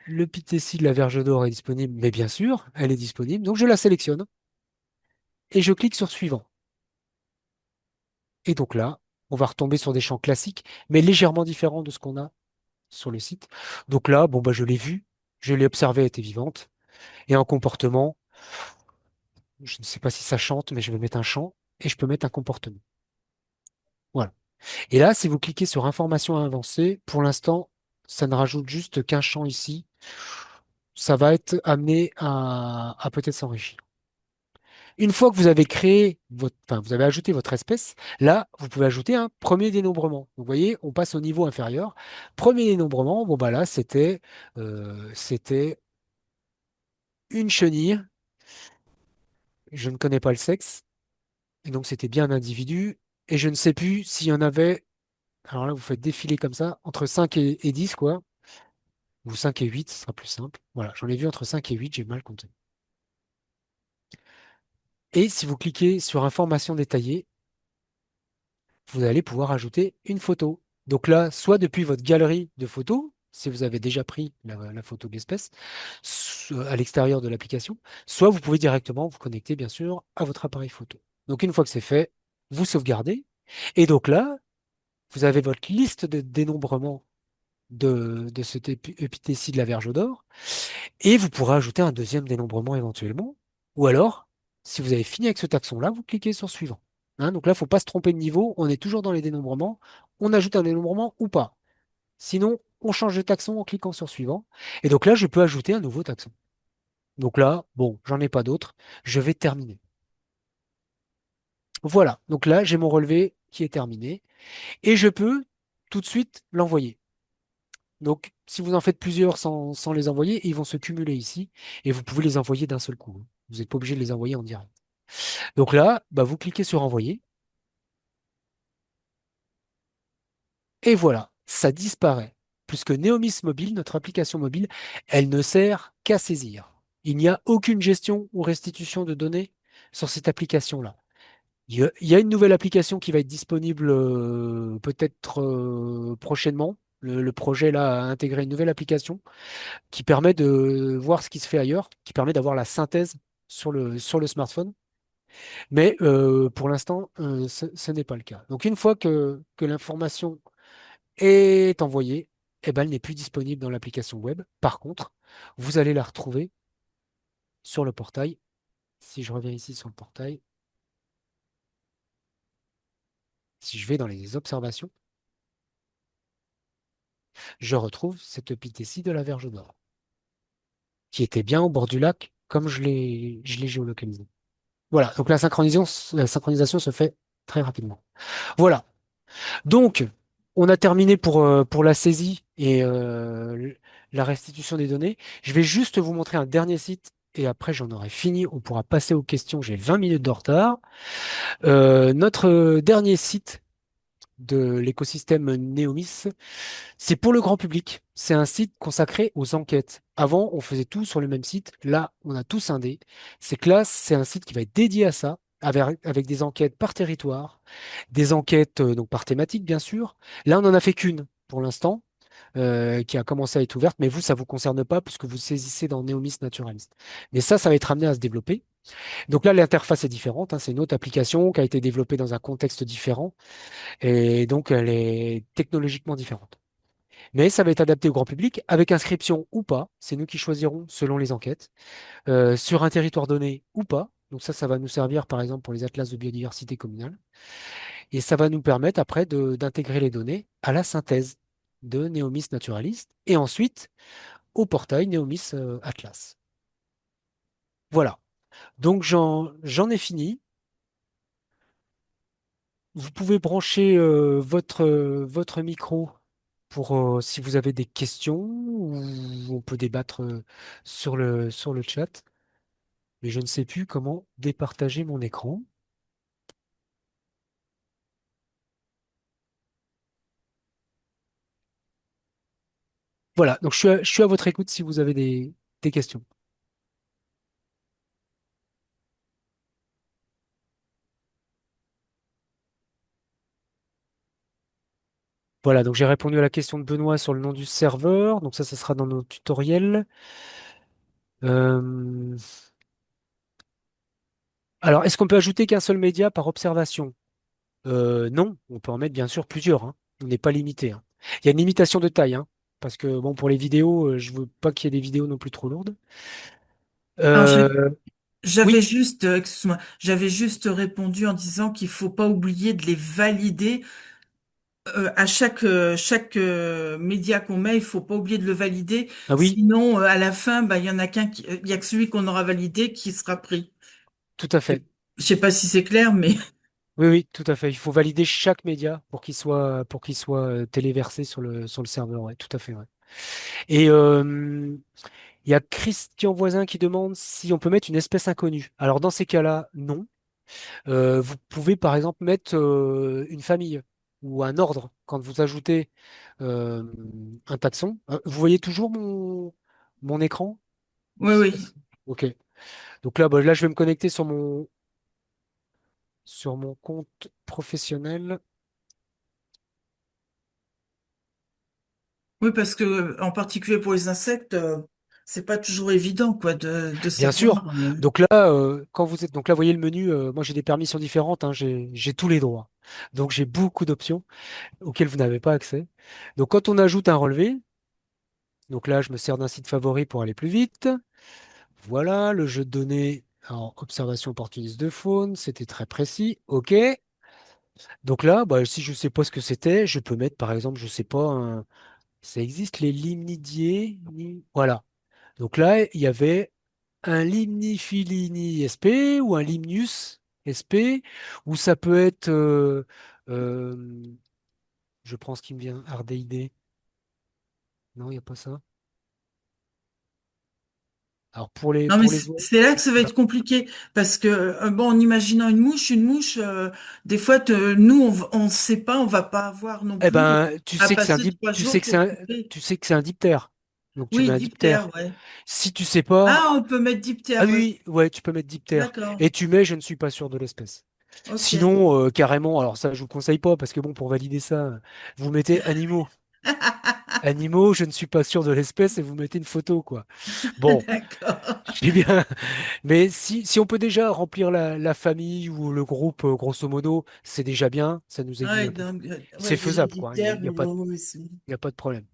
le Pitessie de la Verge d'Or est disponible, mais bien sûr, elle est disponible. Donc, je la sélectionne et je clique sur suivant. Et donc là, on va retomber sur des champs classiques, mais légèrement différents de ce qu'on a sur le site. Donc là, bon, bah, je l'ai vue, je l'ai observée, elle était vivante. Et en comportement, je ne sais pas si ça chante, mais je vais mettre un chant et je peux mettre un comportement. Voilà. Et là, si vous cliquez sur information avancée, pour l'instant, ça ne rajoute juste qu'un champ ici. Ça va être amené à peut-être s'enrichir. Une fois que vous avez créé votre, enfin, vous avez ajouté votre espèce, là, vous pouvez ajouter un premier dénombrement. Vous voyez, on passe au niveau inférieur. Premier dénombrement, bon bah là, c'était une chenille. Je ne connais pas le sexe, et donc c'était bien un individu. Et je ne sais plus s'il y en avait. Alors là, vous faites défiler comme ça, entre 5 et 10, quoi. Ou 5 et 8, ce sera plus simple. Voilà, j'en ai vu entre 5 et 8, j'ai mal compté. Et si vous cliquez sur information détaillée, vous allez pouvoir ajouter une photo. Donc là, soit depuis votre galerie de photos, si vous avez déjà pris la photo de l'espèce, à l'extérieur de l'application, soit vous pouvez directement vous connecter, bien sûr, à votre appareil photo. Donc une fois que c'est fait, vous sauvegardez. Et donc là, vous avez votre liste de dénombrement de cet épithète de la Verge d'Or. Et vous pourrez ajouter un deuxième dénombrement éventuellement. Ou alors, si vous avez fini avec ce taxon-là, vous cliquez sur suivant. Hein, donc là, il ne faut pas se tromper de niveau. On est toujours dans les dénombrements. On ajoute un dénombrement ou pas. Sinon, on change de taxon en cliquant sur suivant. Et donc là, je peux ajouter un nouveau taxon. Donc là, bon, j'en ai pas d'autres. Je vais terminer. Voilà. Donc là, j'ai mon relevé qui est terminé. Et je peux tout de suite l'envoyer. Donc, si vous en faites plusieurs sans les envoyer, ils vont se cumuler ici et vous pouvez les envoyer d'un seul coup. Vous n'êtes pas obligé de les envoyer en direct. Donc là, bah, vous cliquez sur envoyer et voilà, ça disparaît. Puisque Neomis Mobile, notre application mobile, elle ne sert qu'à saisir. Il n'y a aucune gestion ou restitution de données sur cette application-là. Il y a une nouvelle application qui va être disponible peut-être prochainement. Le projet là a intégré une nouvelle application qui permet de voir ce qui se fait ailleurs, qui permet d'avoir la synthèse sur le smartphone. Mais pour l'instant, ce n'est pas le cas. Donc une fois que l'information est envoyée, eh ben, elle n'est plus disponible dans l'application web. Par contre, vous allez la retrouver sur le portail. Si je reviens ici sur le portail, si je vais dans les observations, je retrouve cette pitessie de la Verge d'Or, qui était bien au bord du lac, comme je l'ai géolocalisé. Voilà, donc la synchronisation se fait très rapidement. Voilà. Donc, on a terminé pour la saisie et la restitution des données. Je vais juste vous montrer un dernier site et après j'en aurai fini. On pourra passer aux questions. J'ai 20 minutes de retard. Notre dernier site de l'écosystème Neomis, c'est pour le grand public. C'est un site consacré aux enquêtes. Avant, on faisait tout sur le même site. Là, on a tout scindé. C'est que là, c'est un site qui va être dédié à ça, avec des enquêtes par territoire, des enquêtes donc par thématique, bien sûr. Là, on n'en a fait qu'une pour l'instant, qui a commencé à être ouverte, mais vous, ça ne vous concerne pas puisque vous saisissez dans Neomis Naturalist. Mais ça va être amené à se développer. Donc là, l'interface est différente, hein, c'est une autre application qui a été développée dans un contexte différent et donc elle est technologiquement différente. Mais ça va être adapté au grand public avec inscription ou pas. C'est nous qui choisirons selon les enquêtes. Sur un territoire donné ou pas. Donc ça va nous servir par exemple pour les atlas de biodiversité communale. Et ça va nous permettre après d'intégrer les données à la synthèse de Neomis Naturalist et ensuite au portail Neomis Atlas. Voilà. Donc j'en ai fini. Vous pouvez brancher votre micro pour si vous avez des questions ou on peut débattre sur le chat. Mais je ne sais plus comment départager mon écran. Voilà, donc je suis à votre écoute si vous avez des questions. Voilà, donc j'ai répondu à la question de Benoît sur le nom du serveur. Donc ça sera dans nos tutoriels. Euh, alors, est-ce qu'on peut ajouter qu'un seul média par observation? Non, on peut en mettre bien sûr plusieurs, hein. On n'est pas limité, hein. Il y a une limitation de taille, hein, parce que bon, pour les vidéos, je veux pas qu'il y ait des vidéos non plus trop lourdes. Alors, Euh, j'avais oui, juste, excuse-moi, j'avais juste répondu en disant qu'il faut pas oublier de les valider à chaque média qu'on met. Il faut pas oublier de le valider, ah oui, sinon à la fin, bah il y en a qu'un, il y a que celui qu'on aura validé qui sera pris. tout à Je sais fait. je sais pas si c'est clair, mais Oui, oui, tout à fait. Il faut valider chaque média pour qu'il soit téléversé sur le serveur. Ouais, tout à fait. Ouais. Et il y a Christian Voisin qui demande si on peut mettre une espèce inconnue. Alors dans ces cas-là, non. Vous pouvez par exemple mettre une famille ou un ordre quand vous ajoutez euh, un taxon. Vous voyez toujours mon écran? oui, oui. Ok. Donc là, bah, là, je vais me connecter sur mon compte professionnel. Oui, parce que en particulier pour les insectes, c'est pas toujours évident, quoi, de Bien sûr. savoir. Donc là, quand vous êtes, donc là, vous voyez le menu. Moi, j'ai des permissions différentes, hein, j'ai tous les droits. Donc j'ai beaucoup d'options auxquelles vous n'avez pas accès. Donc quand on ajoute un relevé, donc là, je me sers d'un site favori pour aller plus vite. Voilà, le jeu de données en observation opportuniste de faune, c'était très précis. OK. Donc là, bah, si je ne sais pas ce que c'était, je peux mettre, par exemple, je sais pas, ça existe les limnidiers. Voilà. Donc là, il y avait un Limnifilini SP ou un Limnius SP, ou ça peut être, euh, je prends ce qui me vient, Ardéidé. Non, il n'y a pas ça. Alors Non, mais pour les autres, c'est là que ça va être compliqué parce que bon, en imaginant une mouche, des fois, nous, on sait pas, on va pas avoir non eh plus ben, à passer trois tu sais jours que c'est pour un, trouver. tu sais que c'est un diptère. Donc tu mets Oui, un diptère, diptère. ouais. Si tu sais pas, Ah, on peut mettre ah diptère, ouais. oui, ouais, tu peux mettre diptère. D'accord. Et tu mets, je ne suis pas sûr de l'espèce. Ok. Sinon, carrément, alors ça, je vous conseille pas parce que bon, pour valider ça, vous mettez animaux. Animaux, je ne suis pas sûr de l'espèce et vous mettez une photo, quoi. Bon, D'accord. je dis bien. Mais si on peut déjà remplir la famille ou le groupe, grosso modo, c'est déjà bien. Ça nous aiguille Ouais, un peu. donc, C'est ouais, déjà faisable, quoi. diptère, Il y a pas, ouais, ouais, il y a pas de problème.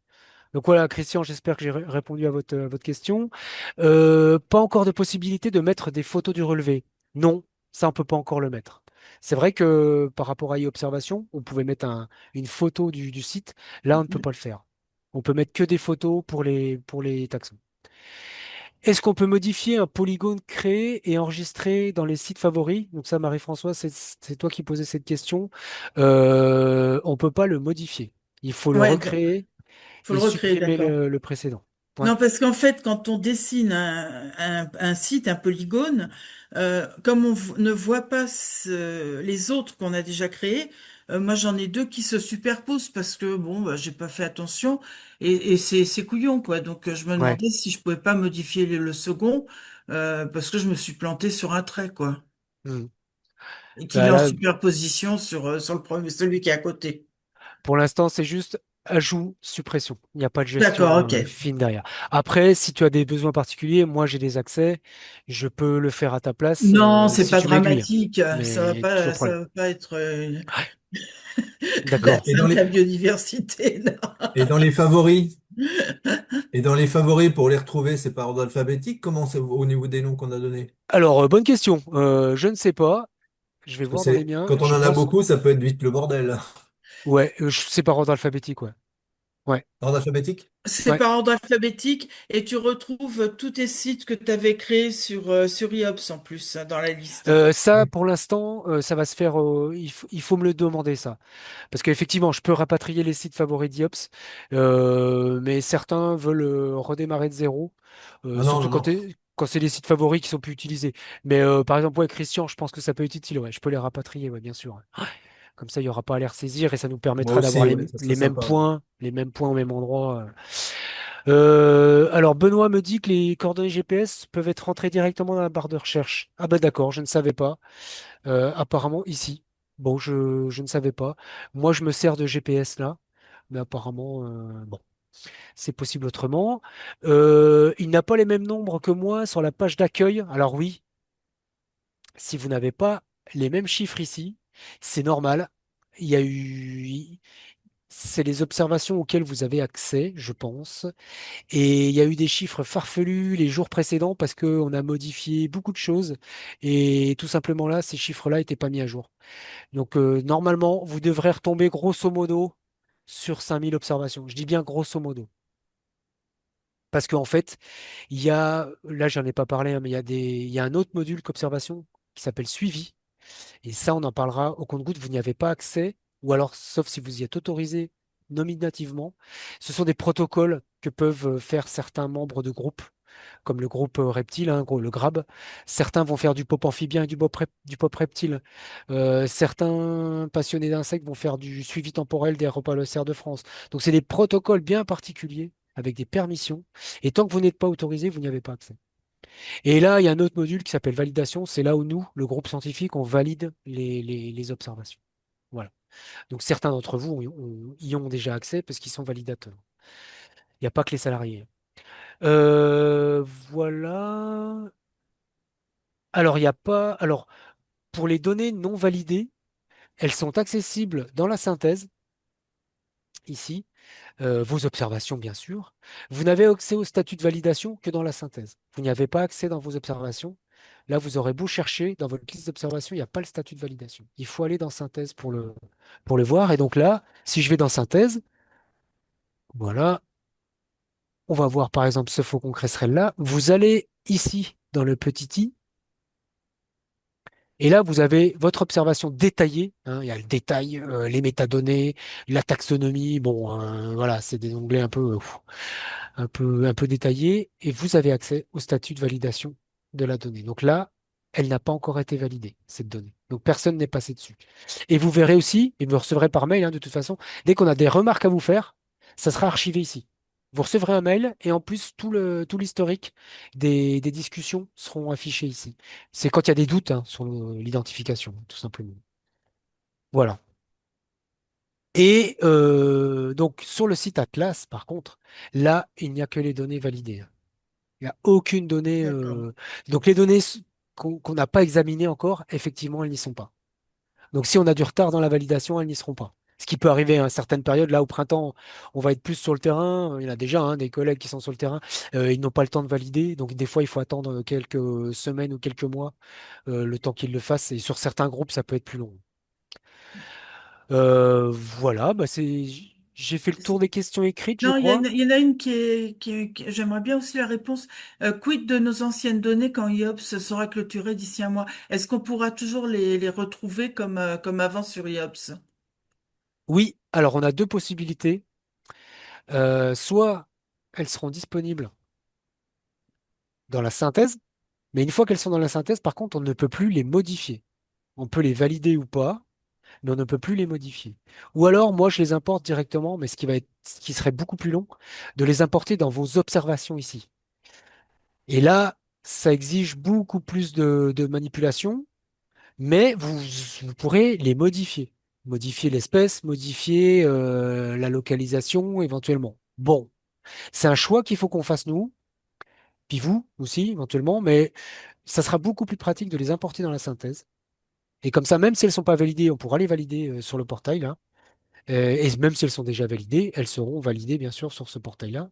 Donc voilà, Christian, j'espère que j'ai répondu à votre question. Pas encore de possibilité de mettre des photos du relevé. Non, ça, on peut pas encore le mettre. C'est vrai que par rapport à e-observation, on pouvait mettre une photo du site. Là, on ne peut pas le faire. On peut mettre que des photos pour les taxons. Est-ce qu'on peut modifier un polygone créé et enregistré dans les sites favoris? Donc ça, Marie-Françoise, c'est toi qui posais cette question. On ne peut pas le modifier. Il faut le Ouais, donc, recréer faut et le recréer, supprimer d'accord. le précédent. Ouais. Non, parce qu'en fait, quand on dessine un site, un polygone, comme ne voit pas les autres qu'on a déjà créés, moi j'en ai deux qui se superposent parce que bon, bah, j'ai pas fait attention et c'est couillon quoi. Donc je me Ouais. demandais si je pouvais pas modifier le second parce que je me suis planté sur un trait quoi Hmm. et qu'il Bah est en là, superposition sur le premier, celui qui est à côté. pour l'instant, c'est juste. ajout, suppression. Il n'y a pas de D'accord, gestion ok. fine derrière. Après, si tu as des besoins particuliers, moi j'ai des accès, je peux le faire à ta place Non, c'est si pas tu m'aiguilles. dramatique. Mais toujours Ça problème. va pas être Ouais, d'accord. Et dans l'atteinte à les, la biodiversité, non. et dans les favoris? Et dans les favoris, pour les retrouver, c'est par ordre alphabétique? Comment c'est au niveau des noms qu'on a donnés? Alors, bonne question. Je ne sais pas. Je vais Parce que voir dans les c'est, miens. quand on Je en a pense. beaucoup, ça peut être vite le bordel. Ouais, c'est par ordre alphabétique, ouais. Ouais, Ordre alphabétique? C'est ouais. par ordre alphabétique et tu retrouves tous tes sites que tu avais créés sur IOPS en plus, hein, dans la liste. Ça, Hmm. pour l'instant, ça va se faire. Il faut me le demander, ça. Parce qu'effectivement, je peux rapatrier les sites favoris d'IOPS, mais certains veulent redémarrer de zéro, Ah non, surtout non, non. quand c'est des sites favoris qui sont plus utilisés. Mais par exemple, ouais, Christian, je pense que ça peut être utile. Ouais, je peux les rapatrier, ouais, bien sûr. Comme ça, il n'y aura pas à les ressaisir et ça nous Moi permettra d'avoir aussi, ouais, ça serait sympa. Ouais. les mêmes points au même endroit. Alors, Benoît me dit que les coordonnées GPS peuvent être rentrées directement dans la barre de recherche. Ah bah d'accord, je ne savais pas. Apparemment ici. Bon, je ne savais pas. Moi, je me sers de GPS là, mais apparemment, bon, c'est possible autrement. Il n'a pas les mêmes nombres que moi sur la page d'accueil. Alors oui, si vous n'avez pas les mêmes chiffres ici, c'est normal. Il y a eu, c'est les observations auxquelles vous avez accès, je pense. Et il y a eu des chiffres farfelus les jours précédents parce qu'on a modifié beaucoup de choses. Et tout simplement là, ces chiffres-là n'étaient pas mis à jour. Donc normalement, vous devrez retomber grosso modo sur 5000 observations. Je dis bien grosso modo. Parce qu'en fait, il y a, là j'en ai pas parlé, hein, mais il y a un autre module qu'observation qui s'appelle suivi. Et ça, on en parlera au compte-gouttes. Vous n'y avez pas accès, ou alors sauf si vous y êtes autorisé nominativement. Ce sont des protocoles que peuvent faire certains membres de groupe comme le groupe reptile, hein, le GRAB. Certains vont faire du pop amphibien et du pop reptile. Certains passionnés d'insectes vont faire du suivi temporel des repalocères de France. Donc, c'est des protocoles bien particuliers avec des permissions. Et tant que vous n'êtes pas autorisé, vous n'y avez pas accès. Et là, il y a un autre module qui s'appelle validation. C'est là où nous, le groupe scientifique, on valide les observations. Voilà. Donc, certains d'entre vous y ont déjà accès parce qu'ils sont validateurs. Il n'y a pas que les salariés. Voilà. Alors, il n'y a pas. Alors, pour les données non validées, elles sont accessibles dans la synthèse, ici, vos observations, bien sûr. Vous n'avez accès au statut de validation que dans la synthèse. Vous n'y avez pas accès dans vos observations. Là, vous aurez beau chercher dans votre liste d'observations, il n'y a pas le statut de validation. Il faut aller dans synthèse pour le voir. Et donc là, si je vais dans synthèse, voilà, on va voir par exemple ce faucon cresserelle là. Vous allez ici dans le petit i. Et là, vous avez votre observation détaillée, hein. Il y a le détail, les métadonnées, la taxonomie. Bon, voilà, c'est des onglets un peu détaillés. Et vous avez accès au statut de validation de la donnée. Donc là, elle n'a pas encore été validée, cette donnée. Donc personne n'est passé dessus. Et vous verrez aussi, et vous recevrez par mail, hein, de toute façon, dès qu'on a des remarques à vous faire, ça sera archivé ici. Vous recevrez un mail et en plus tout l'historique des discussions seront affichés ici. C'est quand il y a des doutes, hein, sur l'identification, tout simplement. Voilà. Et donc sur le site Atlas, par contre, là, il n'y a que les données validées, hein. Il n'y a aucune donnée. D'accord. Donc les données qu'on n'a pas examinées encore, effectivement, elles n'y sont pas. Donc si on a du retard dans la validation, elles n'y seront pas. Ce qui peut arriver à certaines périodes, là au printemps, on va être plus sur le terrain. Il y en a déjà, hein, des collègues qui sont sur le terrain. Ils n'ont pas le temps de valider. Donc des fois, il faut attendre quelques semaines ou quelques mois, le temps qu'ils le fassent. Et sur certains groupes, ça peut être plus long. Voilà, bah j'ai fait le tour des questions écrites, je Non, crois. il y en a une j'aimerais bien aussi la réponse. Quid de nos anciennes données quand IOPS sera clôturé d'ici un mois? Est-ce qu'on pourra toujours les retrouver comme avant sur IOPS? Oui, alors on a deux possibilités. Soit elles seront disponibles dans la synthèse, mais une fois qu'elles sont dans la synthèse, par contre, on ne peut plus les modifier. On peut les valider ou pas, mais on ne peut plus les modifier. Ou alors, moi, je les importe directement, mais ce qui serait beaucoup plus long, de les importer dans vos observations ici. Et là, ça exige beaucoup plus de manipulation, mais vous pourrez les modifier. Modifier l'espèce, modifier la localisation éventuellement. Bon, c'est un choix qu'il faut qu'on fasse nous, puis vous aussi éventuellement, mais ça sera beaucoup plus pratique de les importer dans la synthèse. Et comme ça, même si elles ne sont pas validées, on pourra les valider sur le portail là. Et même si elles sont déjà validées, elles seront validées bien sûr sur ce portail-là.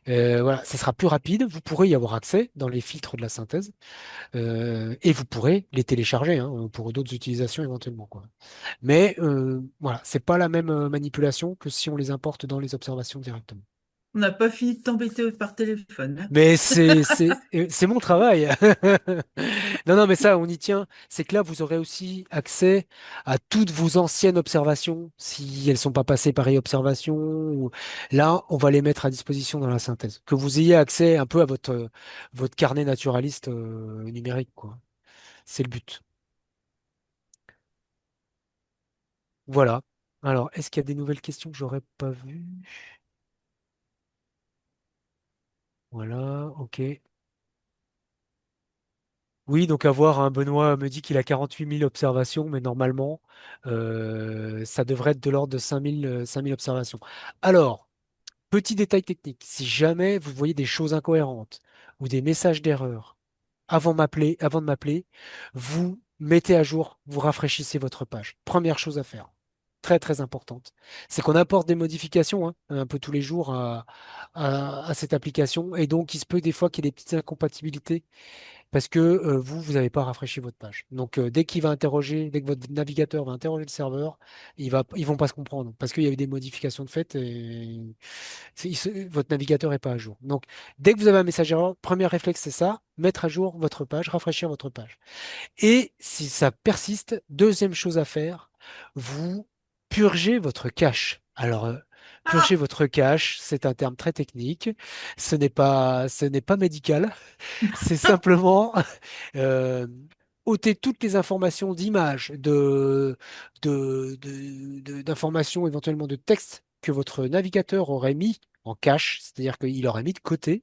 Voilà, ça sera plus rapide. Vous pourrez y avoir accès dans les filtres de la synthèse et vous pourrez les télécharger hein, pour d'autres utilisations éventuellement, quoi. Mais voilà, c'est pas la même manipulation que si on les importe dans les observations directement. On n'a pas fini de t'embêter par téléphone, hein. Mais c'est mon travail. Non, non, mais ça, on y tient. C'est que là, vous aurez aussi accès à toutes vos anciennes observations, si elles sont pas passées par e-observation. Là, on va les mettre à disposition dans la synthèse. Que vous ayez accès un peu à votre carnet naturaliste numérique, quoi. C'est le but. Voilà. Alors, est-ce qu'il y a des nouvelles questions que j'aurais pas vues? Voilà, ok. Oui, donc à voir, hein, Benoît me dit qu'il a 48 000 observations, mais normalement, ça devrait être de l'ordre de 5 000 observations. Alors, petit détail technique, si jamais vous voyez des choses incohérentes ou des messages d'erreur avant de m'appeler, vous mettez à jour, vous rafraîchissez votre page. Première chose à faire, très très importante, c'est qu'on apporte des modifications hein, un peu tous les jours à cette application, et donc il se peut des fois qu'il y ait des petites incompatibilités parce que vous n'avez pas rafraîchi votre page. Donc, dès que votre navigateur va interroger le serveur, ils vont pas se comprendre parce qu'il y a eu des modifications de fait et votre navigateur n'est pas à jour. Donc, dès que vous avez un message erreur, premier réflexe, c'est ça, mettre à jour votre page, rafraîchir votre page. Et si ça persiste, deuxième chose à faire, vous purgez votre cache. Alors, purger Ah! votre cache, c'est un terme très technique. Ce n'est pas médical. C'est simplement euh, ôter toutes les informations d'images, d'informations éventuellement de texte que votre navigateur aurait mis en cache, c'est-à-dire qu'il aurait mis de côté,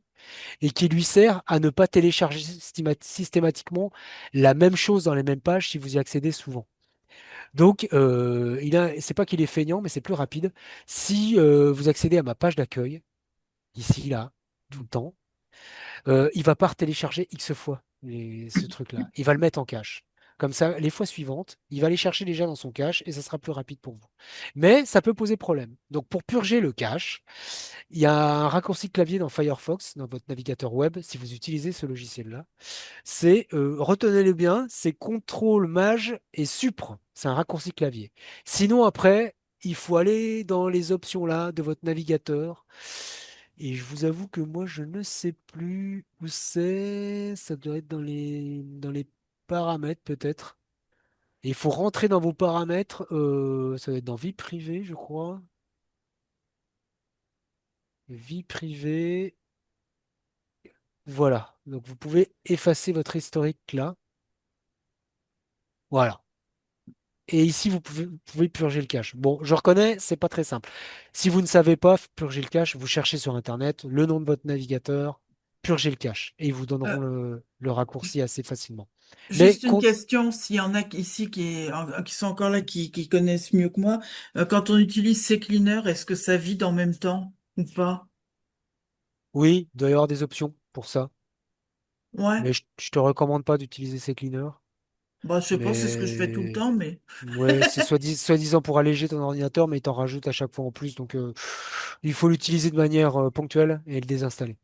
et qui lui sert à ne pas télécharger systématiquement la même chose dans les mêmes pages si vous y accédez souvent. Donc, c'est pas qu'il est feignant, mais c'est plus rapide. Si vous accédez à ma page d'accueil, ici, là, tout le temps, il va pas télécharger X fois ce truc-là. Il va le mettre en cache. Comme ça, les fois suivantes, il va les chercher déjà dans son cache et ça sera plus rapide pour vous. Mais ça peut poser problème. Donc, pour purger le cache, il y a un raccourci clavier dans Firefox, dans votre navigateur web, si vous utilisez ce logiciel-là. Retenez-le bien, c'est CTRL Maj et Supr. C'est un raccourci clavier. Sinon, après, il faut aller dans les options là de votre navigateur. Et je vous avoue que moi, je ne sais plus où c'est. Ça doit être dans les paramètres, peut-être. Et il faut rentrer dans vos paramètres. Ça doit être dans vie privée, je crois. Vie privée. Voilà. Donc, vous pouvez effacer votre historique là. Voilà. Et ici, vous pouvez purger le cache. Bon, je reconnais, c'est pas très simple. Si vous ne savez pas purger le cache, vous cherchez sur Internet le nom de votre navigateur, purger le cache, et ils vous donneront Euh, le raccourci assez facilement. Mais Juste une question, s'il y en a ici qui sont encore là, qui connaissent mieux que moi, quand on utilise ces cleaners, est-ce que ça vide en même temps ou pas? oui, il doit y avoir des options pour ça. Ouais. Mais je te recommande pas d'utiliser ces cleaners. Bah, je sais pas, c'est ce que je fais tout le Mais temps, mais ouais, c'est soi-disant pour alléger ton ordinateur, mais il t'en rajoute à chaque fois en plus. Donc, il faut l'utiliser de manière ponctuelle et le désinstaller.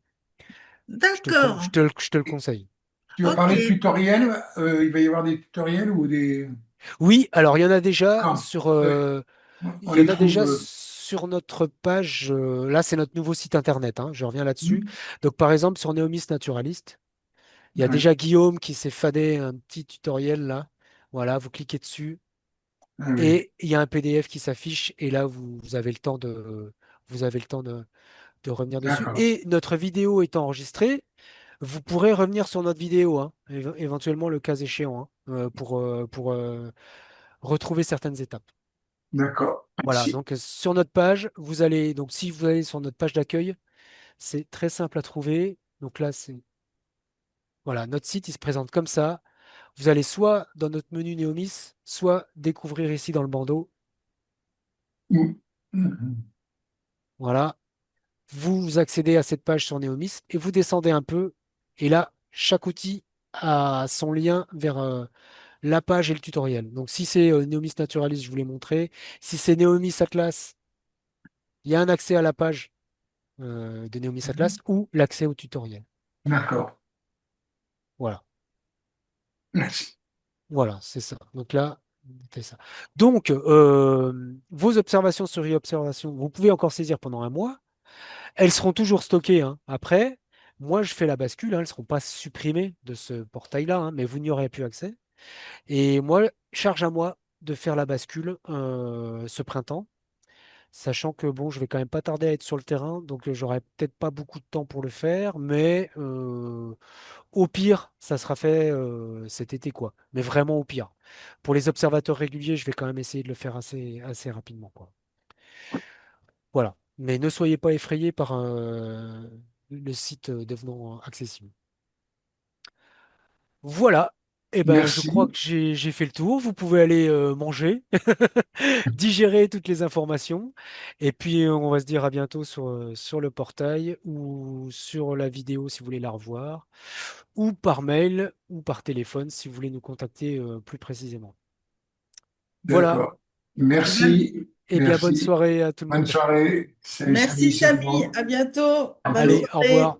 d'accord. Je te le conseille. Tu vas Ok. parler de tutoriel, il va y avoir des tutoriels ou des... Oui, alors il y en a déjà Quand? sur, On il y en les a trouve... déjà sur notre page. Là, c'est notre nouveau site internet, hein, je reviens là-dessus. hmm, Donc, par exemple, sur Neomis Naturaliste, il y a ouais. déjà Guillaume qui s'est fadé un petit tutoriel là. Voilà, vous cliquez dessus Ah oui, et il y a un PDF qui s'affiche et là, vous avez le temps vous avez le temps de revenir dessus. d'accord, Et notre vidéo est enregistrée. Vous pourrez revenir sur notre vidéo, hein, éventuellement le cas échéant, hein, pour retrouver certaines étapes. d'accord. Voilà, Si. donc sur notre page, vous allez, donc si vous allez sur notre page d'accueil, c'est très simple à trouver. Donc là, voilà, notre site, il se présente comme ça. Vous allez soit dans notre menu Neomis, soit découvrir ici dans le bandeau. Mm. Mhm. Voilà. Vous accédez à cette page sur Neomis et vous descendez un peu. Et là, chaque outil a son lien vers la page et le tutoriel. Donc, si c'est Neomis Naturalis, je vous l'ai montré. Si c'est Neomis Atlas, il y a un accès à la page de Neomis Atlas ou l'accès au tutoriel. D'accord. Voilà. Merci. Voilà, c'est ça. Donc là, c'est ça. Donc, vos observations sur e-observation, vous pouvez encore saisir pendant un mois. Elles seront toujours stockées, hein. Après, moi, je fais la bascule, hein. Elles ne seront pas supprimées de ce portail-là, hein, mais vous n'y aurez plus accès. Et moi, charge à moi de faire la bascule ce printemps, sachant que bon, je vais quand même pas tarder à être sur le terrain, donc j'aurai peut-être pas beaucoup de temps pour le faire, mais au pire, ça sera fait cet été, quoi. Mais vraiment au pire. Pour les observateurs réguliers, je vais quand même essayer de le faire assez rapidement, quoi. Voilà. Mais ne soyez pas effrayés par le site devenant accessible. Voilà. Eh ben, je crois Merci. que j'ai fait le tour. Vous pouvez aller manger, digérer toutes les informations. Et puis, on va se dire à bientôt sur le portail ou sur la vidéo si vous voulez la revoir, ou par mail ou par téléphone si vous voulez nous contacter plus précisément. Voilà. D'accord. Eh ben, Merci. Eh bien, bonne Merci. soirée à tout le Bonne monde. soirée. Salut, merci salut, Samy, salut. à bientôt, Au bonne revoir. Allez, au soirée. revoir.